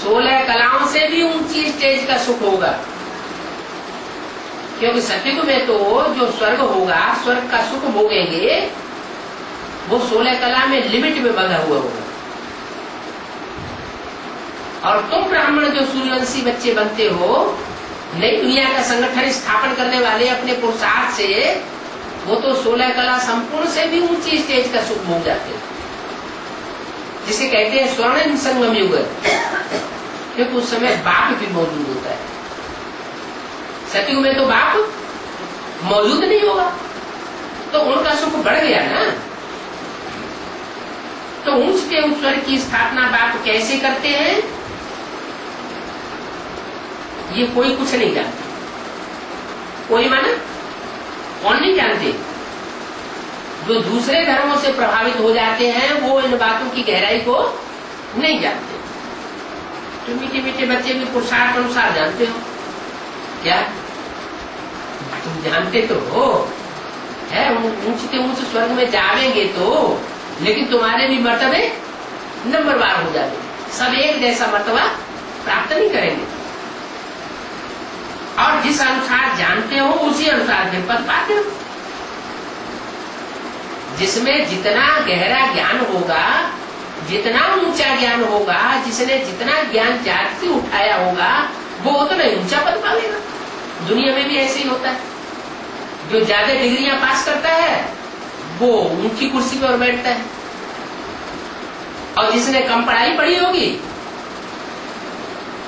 A: 16 कलाओं से भी ऊंची स्टेज का सुख होगा। क्योंकि सतयुग में तो जो स्वर्ग होगा, स्वर्ग का सुख भोगेंगे, वो 16 कला में लिमिट में बंधा हुआ होगा। और तुम ब्राह्मण जो सूर्यवंशी बच्चे बनते हो, नई दुनिया का संगठन स्थापन करने वाले अपने पुरुषार्थ से, वो तो 16 कला संपूर्ण से भी ऊंची स्टेज का सुख भोग जाते हैं, जिसे कहते हैं स्वर्णिम संगम युग। क्योंकि उस समय बाप भी मौजूद होता है। सतयुग में तो बाप मौजूद नहीं होगा, तो उनका सुख बढ़ गया ना। तो ऊंचते ऊंच स्वर्ग की स्थापना बाप कैसे करते हैं, ये कोई कुछ नहीं जानता। कोई माना कौन नहीं जानते? जो दूसरे धर्मों से प्रभावित हो जाते हैं वो इन बातों की गहराई को नहीं जानते। तो मीठे मीठे बच्चे भी पुरुषार्थ अनुसार जानते हो क्या? तुम जानते तो हो, है ऊंचते ऊंच स्वर्ग में जावेंगे तो, लेकिन तुम्हारे भी मर्तबे नंबरवार हो जाते, सब एक जैसा मर्तबा प्राप्त नहीं करेंगे। और जिस अनुसार जानते हो उसी अनुसार फिर पद पाते हो। जिसमें जितना गहरा ज्ञान होगा, जितना ऊंचा ज्ञान होगा, जिसने जितना ज्ञान जात से उठाया होगा, वो उतना ऊंचा पद पाएगा। दुनिया में भी ऐसे ही होता है। जो ज्यादा डिग्रियां पास करता है वो ऊंची कुर्सी पर बैठता है, और जिसने कम पढ़ाई पढ़ी होगी,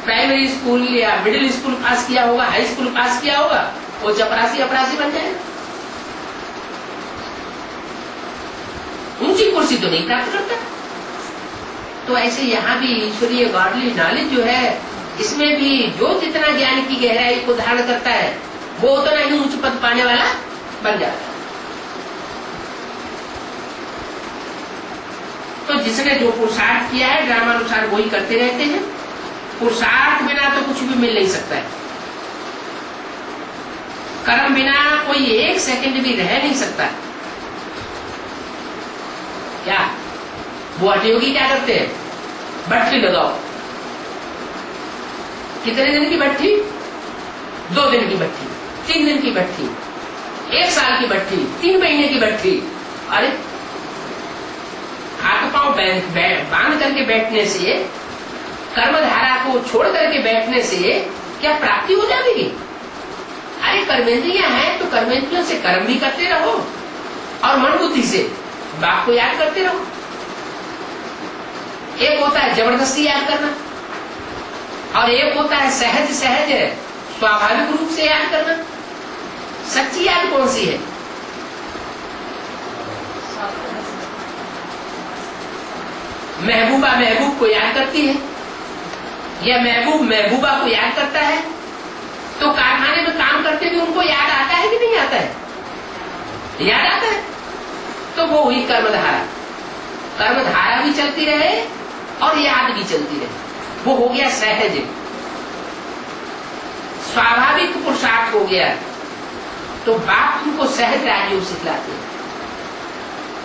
A: प्राइमरी स्कूल या मिडिल स्कूल पास किया होगा, हाई स्कूल पास किया होगा, वो चपरासी अपरासी बन जाएगा। ऊंची कुर्सी तो नहीं प्राप्त करता। तो ऐसे यहाँ भी ईश्वरीय गॉडली नॉलेज जो है, इसमें भी जो जितना ज्ञान की गहराई को धारण करता है वो उतना ही उच्च पद पाने वाला बन जाता है। तो जिसने जो पुरुषार्थ किया है ड्रामानुसार वही करते रहते हैं। पुरुषार्थ बिना तो कुछ भी मिल नहीं सकता है। कर्म बिना कोई एक सेकंड भी रह नहीं सकता। क्या वो हठयोगी क्या करते हैं? भट्ठी लगाओ। कितने दिन की भट्ठी? 2 दिन की भट्ठी, 3 दिन की भट्ठी, 1 साल की भट्ठी, 3 महीने की भट्ठी। अरे हाथ पांव बांध करके बैठने से, कर्मधारा को छोड़ करके बैठने से क्या प्राप्ति हो जाएगी? अरे कर्मेंद्रियां हैं तो कर्मेंद्रियों से कर्म भी करते रहो और मन बुद्धि से बाप को याद करते रहो। एक होता है जबरदस्ती याद करना और एक होता है सहज सहज स्वाभाविक रूप से याद करना। सच्ची याद कौन सी है? महबूबा महबूब को याद करती है या महबूब महबूबा को याद करता है, तो कारखाने में काम करते भी उनको याद आता है कि नहीं आता है? याद आता है। तो वो हुई कर्मधारा। कर्मधारा भी चलती रहे और याद भी चलती रहे, वो हो गया सहज, स्वाभाविक पुरुषार्थ हो गया। तो बाप उनको सहज राजयोग सिखलाते हैं।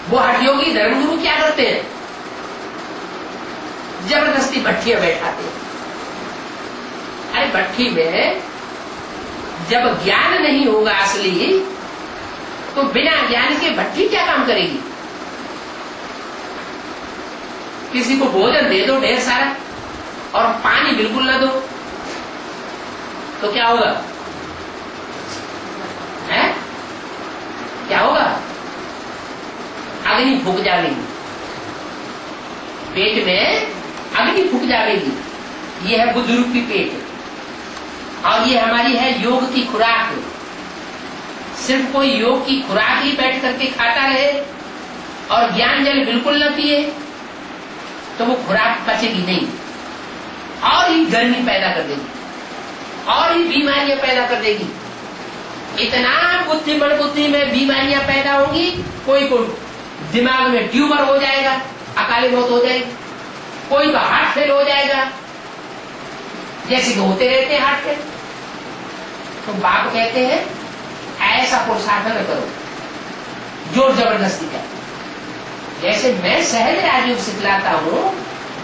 A: वो हठयोगी धर्मगुरु क्या करते हैं? जबरदस्ती भट्ठियां बैठाते हैं। अरे भट्ठी में जब ज्ञान नहीं होगा असली, तो बिना ज्ञान के भट्ठी क्या काम करेगी? किसी को भोजन दे दो ढेर सारा और पानी बिल्कुल ना दो तो क्या होगा? है क्या होगा? अग्नि फूक जाएगी पेट में, अग्नि फूक जाएगी। ये है बुद्धि रूपी पेट और ये हमारी है योग की खुराक। सिर्फ कोई योग की खुराक ही बैठ करके खाता रहे और ज्ञान जल बिल्कुल न पिए तो वो खुराक पचेगी नहीं और ही गर्मी पैदा कर देगी और ही बीमारियां पैदा कर देगी। इतना बुद्धि में बीमारियां पैदा होंगी, कोई को दिमाग में ट्यूमर हो जाएगा, अकाली मौत हो जाएगी, कोई का हार्ट फेल हो जाएगा, जैसे कि होते रहते हैं हार्ट फेल। तो बाप कहते हैं ऐसा पुरुषार्थ न करो जोर जबरदस्ती का। जैसे मैं सहज राजयोग सिखलाता हूं,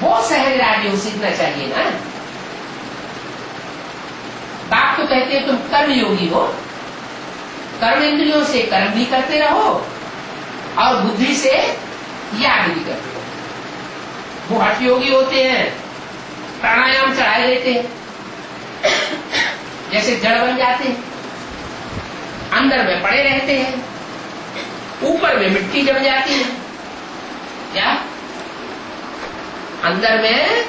A: वो सहज राजयोग सीखना चाहिए ना। बाप तो कहते हैं तुम कर्म योगी हो, कर्म इंद्रियों से कर्म भी करते रहो और बुद्धि से याद भी करते रहो। वो हठ योगी होते हैं, प्राणायाम चढ़ाए देते हैं, जैसे जड़ बन जाते हैं, अंदर में पड़े रहते हैं, ऊपर में मिट्टी जम जाती है। क्या अंदर में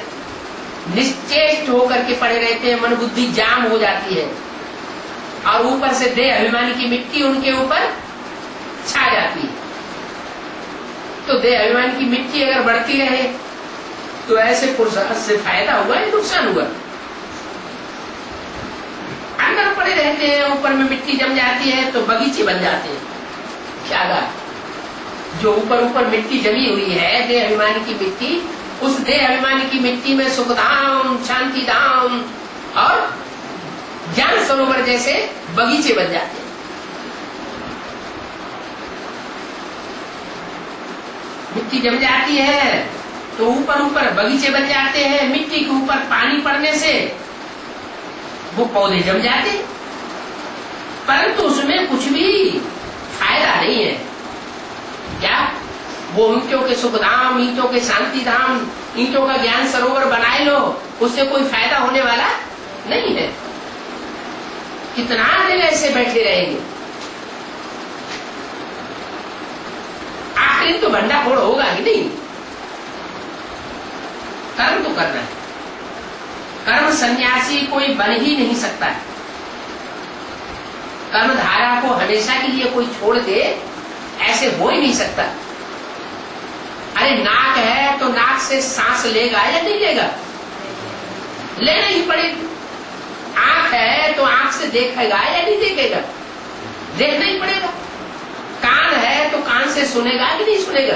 A: निश्चेष्ट होकर के पड़े रहते हैं, मन बुद्धि जाम हो जाती है और ऊपर से देह अभिमानी की मिट्टी उनके ऊपर छा जाती है। तो देह अभिमानी की मिट्टी अगर बढ़ती रहे तो ऐसे पुरुषार्थ से फायदा हुआ या नुकसान हुआ? अंदर पड़े रहते हैं, ऊपर में मिट्टी जम जाती है तो बगीचे बन जाते हैं। क्या गा? जो ऊपर मिट्टी जमी हुई है देह अभिमानी की मिट्टी, उस देह अभिमानी की मिट्टी में सुख धाम, शांति धाम और ज्ञान सरोवर जैसे बगीचे बन जाते हैं। मिट्टी जम जाती है तो ऊपर बगीचे बन जाते हैं। मिट्टी के ऊपर पानी पड़ने से वो पौधे जम जाते, परंतु उसमें कुछ भी फायदा नहीं है। क्या वो ईंटों के सुख धाम, ईंटों के शांति धाम, ईंटों का ज्ञान सरोवर बनाए लो, उससे कोई फायदा होने वाला नहीं है। कितना दिन ऐसे बैठे रहेंगे? आखिर तो भंडाफोड़ होगा कि नहीं? कर्म तो करना है। कर्म सन्यासी कोई बन ही नहीं सकता है। कर्म धारा को हमेशा के लिए कोई छोड़ दे ऐसे हो ही नहीं सकता। अरे नाक है तो नाक से सांस लेगा या नहीं लेगा? लेना ही पड़ेगा। आंख है तो आंख से देखेगा या नहीं देखेगा? देखना ही पड़ेगा। कान है तो कान से सुनेगा कि नहीं सुनेगा?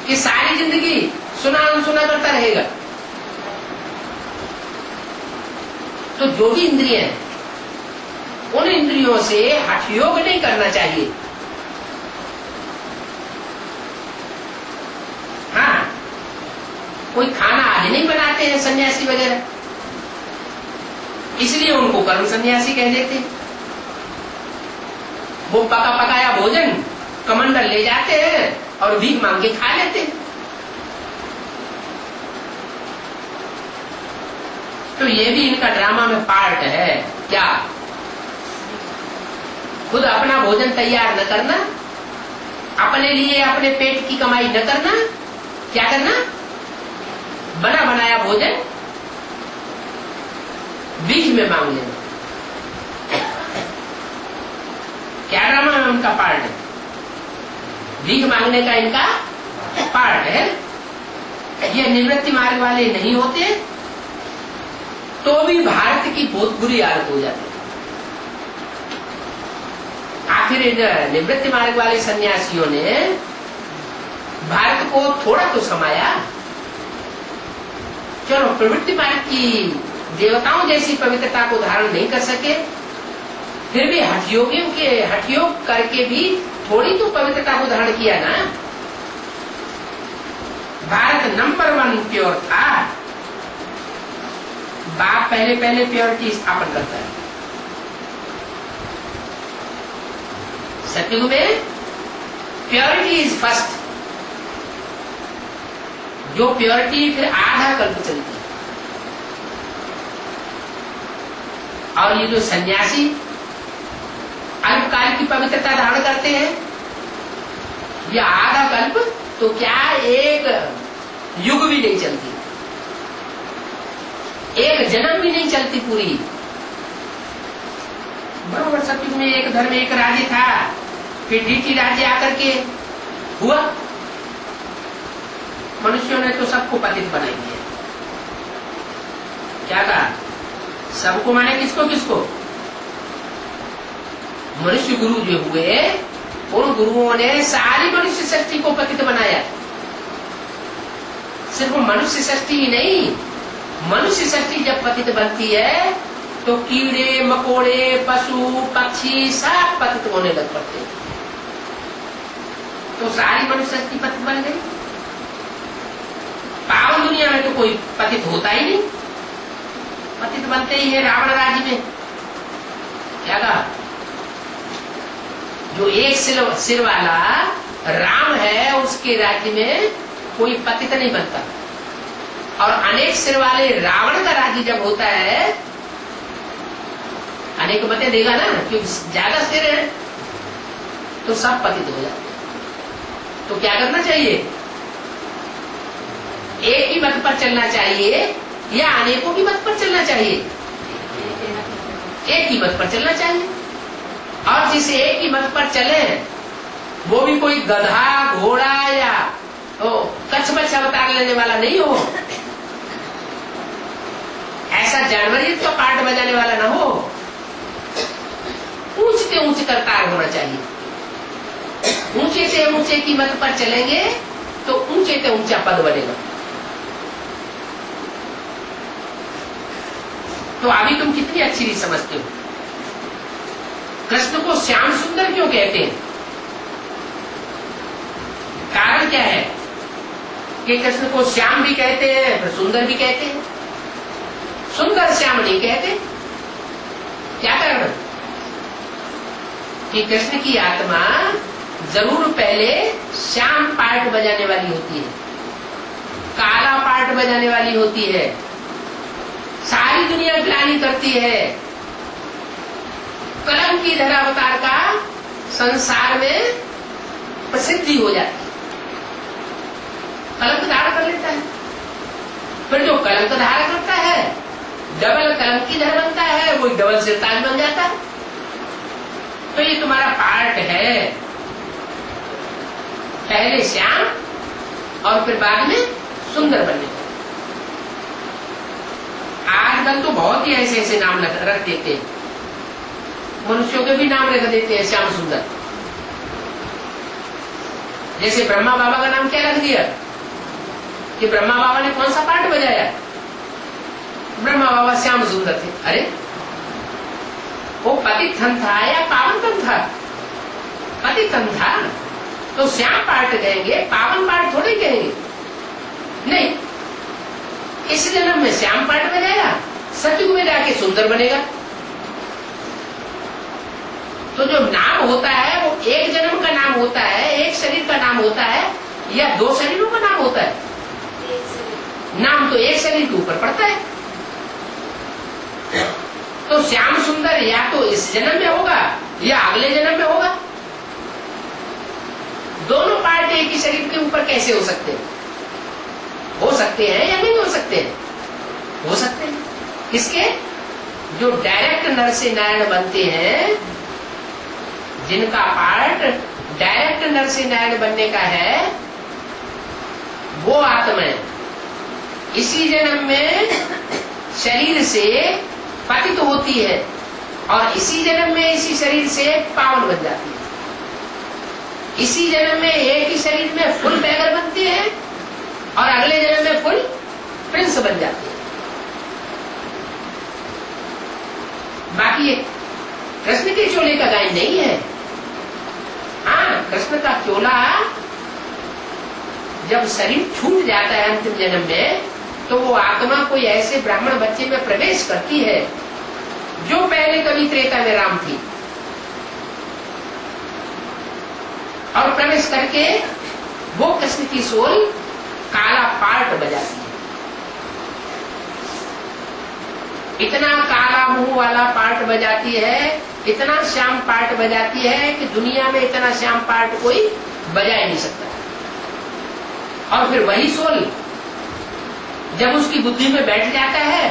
A: कि सारी जिंदगी सुना अनसुना करता रहेगा? तो जो भी इंद्रिय है उन इंद्रियों से हठयोग नहीं करना चाहिए। कोई खाना आदि नहीं बनाते हैं सन्यासी वगैरह, इसलिए उनको कर्म सन्यासी कह देते हैं। वो पका पकाया भोजन कमंडल ले जाते हैं और भीख मांग के खा लेते हैं। तो ये भी इनका ड्रामा में पार्ट है। क्या? खुद अपना भोजन तैयार न करना, अपने लिए अपने पेट की कमाई न करना, क्या करना? बना बनाया भोजन बीच में मांग लेना। क्या ड्रामा में उनका पार्ट है? भीख मांगने का इनका पार्ट है। ये निवृत्ति मार्ग वाले नहीं होते तो भी भारत की बहुत बुरी हालत हो जाती है। आखिर निवृत्ति मार्ग वाले सन्यासियों ने भारत को थोड़ा तो समाया। चलो प्रवृत्ति मार्ग की देवताओं जैसी पवित्रता को धारण नहीं कर सके, फिर भी हठयोग करके भी थोड़ी तो पवित्रता को धारण किया ना। भारत नंबर 1 प्योर था। बाप पहले प्योरिटी स्थापन करता है। सतयुग में प्योरिटी इज फर्स्ट। जो प्योरिटी फिर आधा कल्प चलती है। और ये जो सन्यासी अल्पकाल की पवित्रता धारण करते हैं, या आधा कल्प तो क्या एक युग भी नहीं चलती, एक जन्म भी नहीं चलती पूरी। बरोबर सतयुग में एक धर्म एक राज्य था, फिर डीटी राज्य आकर के हुआ। मनुष्यों ने तो सबको पतित बनाई दिया। क्या कहा? सबको माने किसको किसको? मनुष्य गुरु जो हुए उन गुरुओं ने सारी मनुष्य सृष्टि को पतित बनाया। सिर्फ मनुष्य सृष्टि ही नहीं, मनुष्य सृष्टि जब पतित बनती है तो कीड़े मकोड़े पशु पक्षी सब पतित होने लग पड़ते हैं। तो सारी मनुष्य सृष्टि पतित बन गई। पावन दुनिया में तो कोई पतित होता ही नहीं, पतित बनते ही है रावण राज्य में। क्या कहा? जो एक सिर वाला राम है उसके राज्य में कोई पतित नहीं बनता, और अनेक सिर वाले रावण का राज्य जब होता है, अनेक मतें देगा ना, क्योंकि ज्यादा सिर है तो सब पतित हो जाते। तो क्या करना चाहिए? एक ही मत पर चलना चाहिए या अनेकों की मत पर चलना चाहिए? एक ही मत पर चलना चाहिए। और जिस एक ही मत पर चले वो भी कोई गधा घोड़ा या कच्छ अवतार लेने वाला नहीं हो, ऐसा जानवरियत तो पार्ट बजाने वाला ना हो, ऊंचते ऊंचे करतार होना चाहिए। ऊंचे से ऊंचे की मत पर चलेंगे तो ऊंचे से ऊंचा पद बनेगा। तो अभी तुम कितनी अच्छी नहीं समझते हो। कृष्ण को श्याम सुंदर क्यों कहते हैं? कारण क्या है कि कृष्ण को श्याम भी कहते हैं फिर सुंदर भी कहते हैं? सुंदर श्याम नहीं कहते। क्या कारण? कि कृष्ण की आत्मा जरूर पहले श्याम पार्ट बजाने वाली होती है, काला पार्ट बजाने वाली होती है, सारी दुनिया ग्लानि करती है, कलंक की धरा अवतार का संसार में प्रसिद्धि हो जाती है, कलंक धारण कर लेता है। फिर जो कलंक धारण करता है डबल कलंक की धर बनता है, वो डबल सिरताज बन जाता है। तो ये तुम्हारा पार्ट है, पहले श्याम और फिर बाद में सुंदर बनने का। आजकल तो बहुत ही ऐसे ऐसे नाम रख देते हैं, मनुष्यों के भी नाम रख देते हैं श्याम सुंदर। जैसे ब्रह्मा बाबा का नाम क्या रख दिया कि ब्रह्मा बाबा ने कौन सा पार्ट बजाया? ब्रह्मा बाबा श्याम सुंदर थे। अरे वो पतित धन था या पावन धन था? पतित धन था तो श्याम पार्ट कहेंगे, पावन पार्ट थोड़े कहेंगे। नहीं, इस जन्म में श्याम पाठ बजाएगा, सतयुग में जाके सुंदर बनेगा। तो जो नाम होता है वो एक जन्म का नाम होता है, एक शरीर का नाम होता है, या दो शरीरों का नाम होता है? नाम तो एक शरीर के ऊपर पड़ता है। तो श्याम सुंदर या तो इस जन्म में होगा या अगले जन्म में होगा। दोनों पार्ट एक ही शरीर के ऊपर कैसे हो सकते हैं? हो सकते हैं या नहीं हो सकते हैं? हो सकते हैं। किसके? जो डायरेक्ट नर से नारायण बनते हैं, जिनका पार्ट डायरेक्ट नर से नारायण बनने का है, वो आत्माएं इसी जन्म में शरीर से पतित होती है और इसी जन्म में इसी शरीर से पावन बन जाती है। इसी जन्म में एक ही शरीर में फुल बैगर बनते हैं और अगले जन्म में फुल प्रिंस बन जाते हैं। बाकी कृष्ण के चोले का गायन नहीं है। हाँ, कृष्ण का चोला जब शरीर छूट जाता है अंतिम जन्म में, तो वो आत्मा कोई ऐसे ब्राह्मण बच्चे में प्रवेश करती है जो पहले कभी त्रेता में राम थी, और प्रवेश करके वो कृष्ण की सोल काला पार्ट बजाती है। इतना काला मुंह वाला पार्ट बजाती है, इतना श्याम पार्ट बजाती है कि दुनिया में इतना श्याम पार्ट कोई बजा ही नहीं सकता। और फिर वही सोल जब उसकी बुद्धि में बैठ जाता है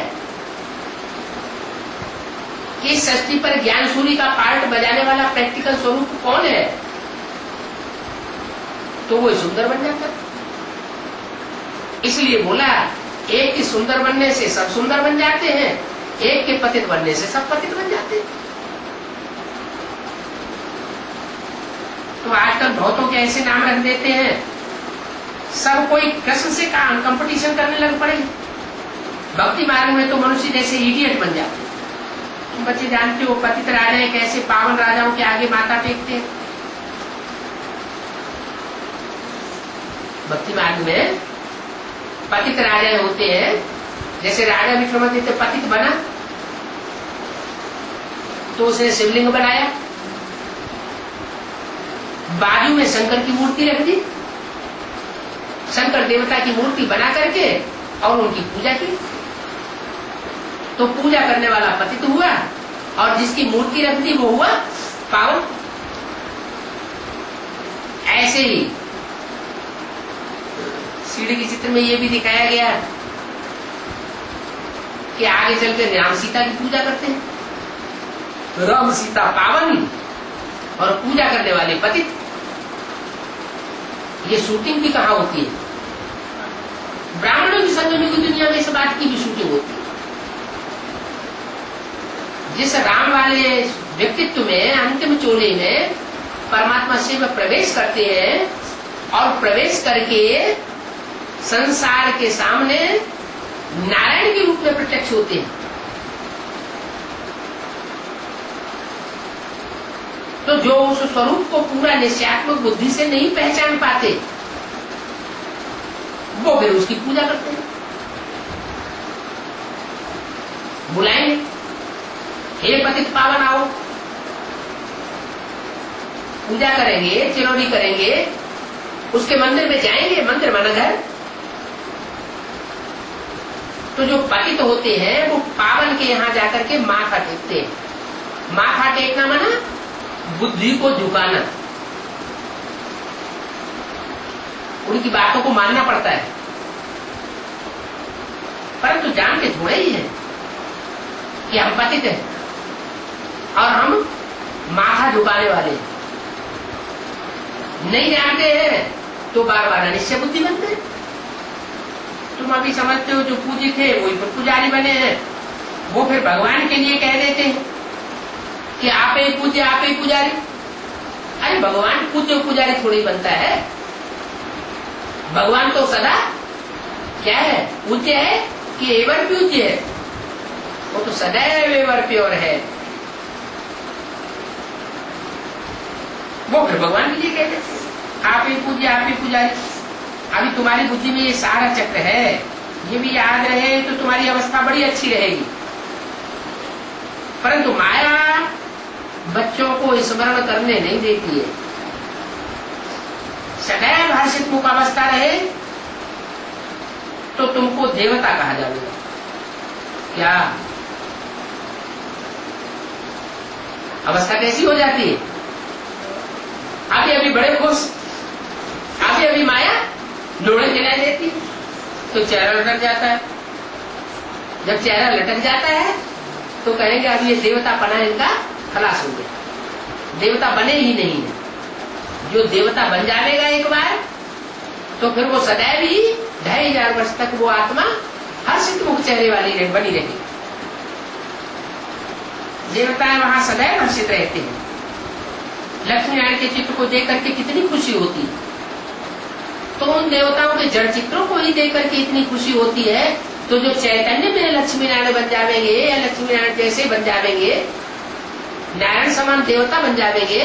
A: कि इस सृष्टि पर ज्ञान सूर्य का पार्ट बजाने वाला प्रैक्टिकल स्वरूप कौन है, तो वो सुंदर बन जाता है। इसलिए बोला, एक के सुंदर बनने से सब सुंदर बन जाते हैं, एक के पतित बनने से सब पतित बन जाते हैं। तो आजकल बहुतों के ऐसे नाम रख देते हैं, सब कोई कृष्ण से कंपटीशन करने लग पड़े। भक्ति मार्ग में तो मनुष्य जैसे इडियट बन जाते हैं। तुम बच्चे जानते हो पतित राजा कैसे पावन राजाओं के आगे माथा टेकते हैं। भक्ति मार्ग में पतित राजा होते हैं, जैसे राजा विक्रमादित्य पतित बना तो उसने शिवलिंग बनाया, बाजू में शंकर की मूर्ति रख दी, शंकर देवता की मूर्ति बना करके और उनकी पूजा की। तो पूजा करने वाला पतित हुआ और जिसकी मूर्ति रख दी वो हुआ पावन। ऐसे ही सीढ़ी के चित्र में ये भी दिखाया गया कि आगे चलकर राम सीता की पूजा करते हैं, राम सीता पावन और पूजा करने वाले पतित। ये शूटिंग भी कहाँ होती है? ब्राह्मणों की संगमी की दुनिया में इस बात की भी शूटिंग होती है। जिस राम वाले व्यक्तित्व में अंतिम चोले में परमात्मा शिव प्रवेश करते हैं और प्रवेश करके संसार के सामने नारायण के रूप में प्रत्यक्ष होते हैं, तो जो उस स्वरूप को पूरा निश्चयात्मक बुद्धि से नहीं पहचान पाते, वो फिर उसकी पूजा करते हैं। बुलाएंगे, हे पतित पावन आओ, पूजा करेंगे, चिरौरी करेंगे, उसके मंदिर में जाएंगे, मंदिर माना घर। तो जो पतित होते हैं वो पावन के यहाँ जाकर के माथा टेकते हैं। माथा टेकना माना बुद्धि को झुकाना, उनकी बातों को मानना पड़ता है, परंतु जानते थोड़े ही है कि हम पतित हैं और हम माथा झुकाने वाले हैं। नहीं जानते हैं तो बार बार अनिश्चय बुद्धि बनते हैं। तुम अभी समझते हो जो पूजित है वही पर पुजारी बने हैं, वो फिर भगवान के लिए कह देते हैं कि आप ही पूज्य, आप ही पुजारी। अरे भगवान पूज्य पुजारी थोड़ी बनता है। भगवान तो सदा क्या है? पूज्य है कि एवर पूज्य है? वो तो सदैव एवर प्योर है। वो फिर भगवान के लिए कह देते हैं आप ही पूज्य, आप ही पुजारी। अभी तुम्हारी बुद्धि में ये सारा चक्र है, ये भी याद रहे तो तुम्हारी अवस्था बड़ी अच्छी रहेगी। परंतु माया बच्चों को स्मरण करने नहीं देती है। सदैव हर्षित मुख अवस्था रहे तो तुमको देवता कहा जाएगा। क्या अवस्था कैसी हो जाती है? अभी अभी बड़े खुश, अभी अभी माया डोळे खिला देती तो चेहरा लटक जाता है। जब चेहरा लटक जाता है तो कहेंगे अब ये देवता पना इनका खलास हो गया। देवता बने ही नहीं है। जो देवता बन जाएगा एक बार तो फिर वो सदैव ही 2500 वर्ष तक वो आत्मा हर्षित मुख चेहरे वाली बनी रहेगी। देवताएं वहां सदैव हर्षित रहते हैं। लक्ष्मी नारायण के चित्र को देख करके कितनी खुशी होती है। तो उन देवताओं के जड़ चित्रों को ही देख करके इतनी खुशी होती है, तो जो चैतन्य में लक्ष्मी नारायण बन जाएंगे या लक्ष्मी नारायण जैसे बन जाएंगे, नारायण समान देवता बन जाएंगे,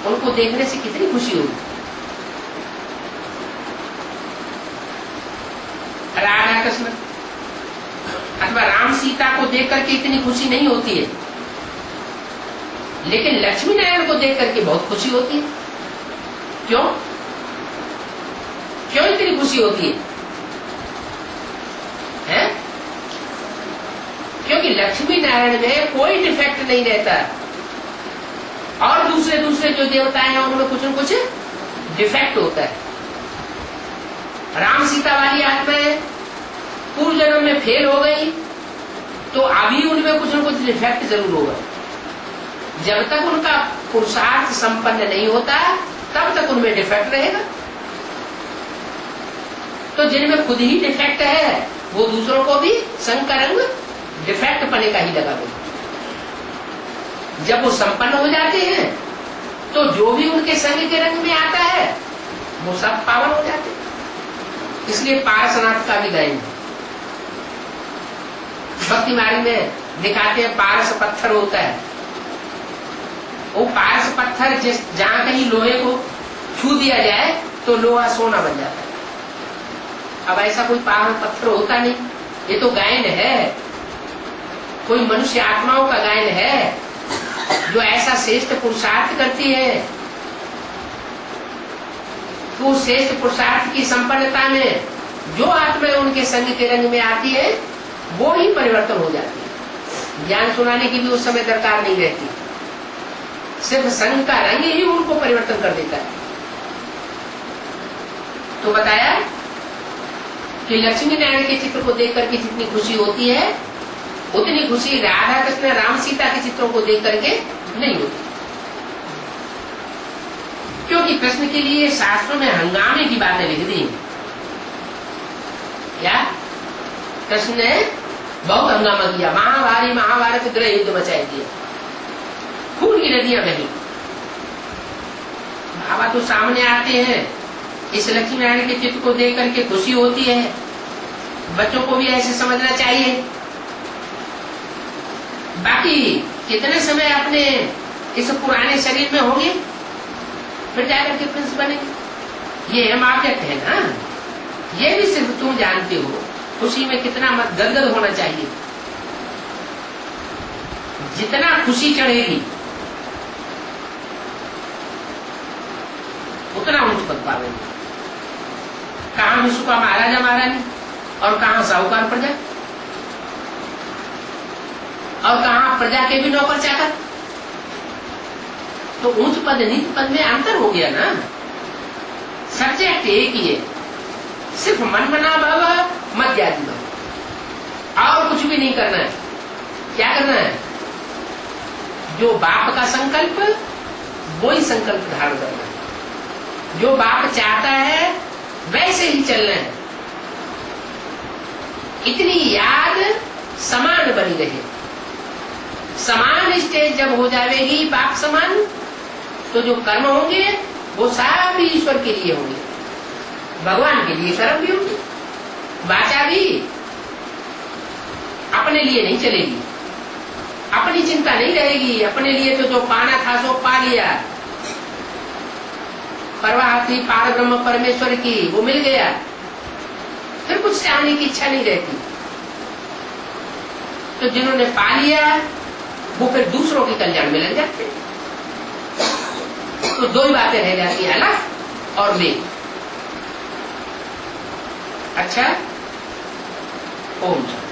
A: उनको देखने से कितनी खुशी होगी। राधा कृष्ण अथवा राम सीता को देख करके इतनी खुशी नहीं होती है, लेकिन लक्ष्मी नारायण को देख करके बहुत खुशी होती है। क्यों क्यों इतनी खुशी होती है? क्योंकि लक्ष्मी नारायण में कोई डिफेक्ट नहीं रहता और दूसरे दूसरे जो देवताएं हैं उनमें कुछ न कुछ डिफेक्ट होता है। राम सीता वाली आत्माएं पूर्व जन्म में फेल हो गई तो अभी उनमें कुछ न कुछ डिफेक्ट जरूर होगा। जब तक उनका पुरुषार्थ संपन्न नहीं होता तब तक उनमें डिफेक्ट रहेगा। तो जिनमें खुद ही डिफेक्ट है वो दूसरों को भी संग का रंग डिफेक्ट पने का ही लगा देगा। जब वो संपन्न हो जाते हैं तो जो भी उनके संग के रंग में आता है वो सब पावन हो जाते हैं। इसलिए पारसनाथ का भी गायन भक्ति मार्ग में दिखाते हैं। पारस पत्थर होता है, वो पारस पत्थर जिस जहां कहीं लोहे को छू दिया जाए तो लोहा सोना बन जाता है। अब ऐसा कोई पावन पत्थर होता नहीं। ये तो गायन है, कोई मनुष्य आत्माओं का गायन है जो ऐसा श्रेष्ठ पुरुषार्थ करती है। तो श्रेष्ठ पुरुषार्थ की संपन्नता में जो आत्माएं उनके संग के रंग में आती है वो ही परिवर्तन हो जाती है। ज्ञान सुनाने की भी उस समय दरकार नहीं रहती, सिर्फ संग का रंग ही उनको परिवर्तन कर देता है। तो बताया कि लक्ष्मी नारायण के चित्र को देख करके जितनी खुशी होती है उतनी खुशी राधा कृष्ण राम सीता के चित्रों को देख करके नहीं होती। क्योंकि कृष्ण के लिए शास्त्रों में हंगामे की बातें लिख दी। क्या कृष्ण ने बहुत हंगामा किया, महाभारी महाभारत गृह युद्ध मचाई दिया, खून की नदियां बही। बाबा तो सामने आते हैं। इस लक्ष्मी नारायण के चित्र को देख करके खुशी होती है। बच्चों को भी ऐसे समझना चाहिए। बाकी कितने समय अपने इस पुराने शरीर में होंगे फिर जाकर के प्रिंस बनेंगे। ये हम ऑब्जेक्ट है ना, ये भी सिर्फ तुम जानते हो। खुशी में कितना मत गदगद होना चाहिए। जितना खुशी चढ़ेगी उतना ऊंच पद पावेंगे। कहां विश्व का महाराजा महारानी और कहां साहूकार प्रजा और कहां प्रजा के भी नौकर चाकर। तो ऊंच पद नीच पद में अंतर हो गया ना। सब्जेक्ट एक ही है, सिर्फ मन मना भाव मध्यादि भाव, और कुछ भी नहीं करना है। क्या करना है? जो बाप का संकल्प वो ही संकल्प धारण करना है। जो बाप चाहता है वैसे ही चलना है। इतनी याद समान बनी रहे। समान स्टेज जब हो जाएगी बाप समान, तो जो कर्म होंगे वो सब ईश्वर के लिए होंगे, भगवान के लिए कर्म भी होंगे। वाचा भी अपने लिए नहीं चलेगी, अपनी चिंता नहीं रहेगी। अपने लिए तो जो पाना था सो पा लिया, परवाह थी पार ब्रह्म परमेश्वर की, वो मिल गया। फिर कुछ चाहने की इच्छा नहीं रहती। तो जिन्होंने पा लिया वो फिर दूसरों के कल्याण में लग जाते हैं। तो दो ही बातें रह जाती हैं, अलग और वेग। अच्छा, ओम शांति।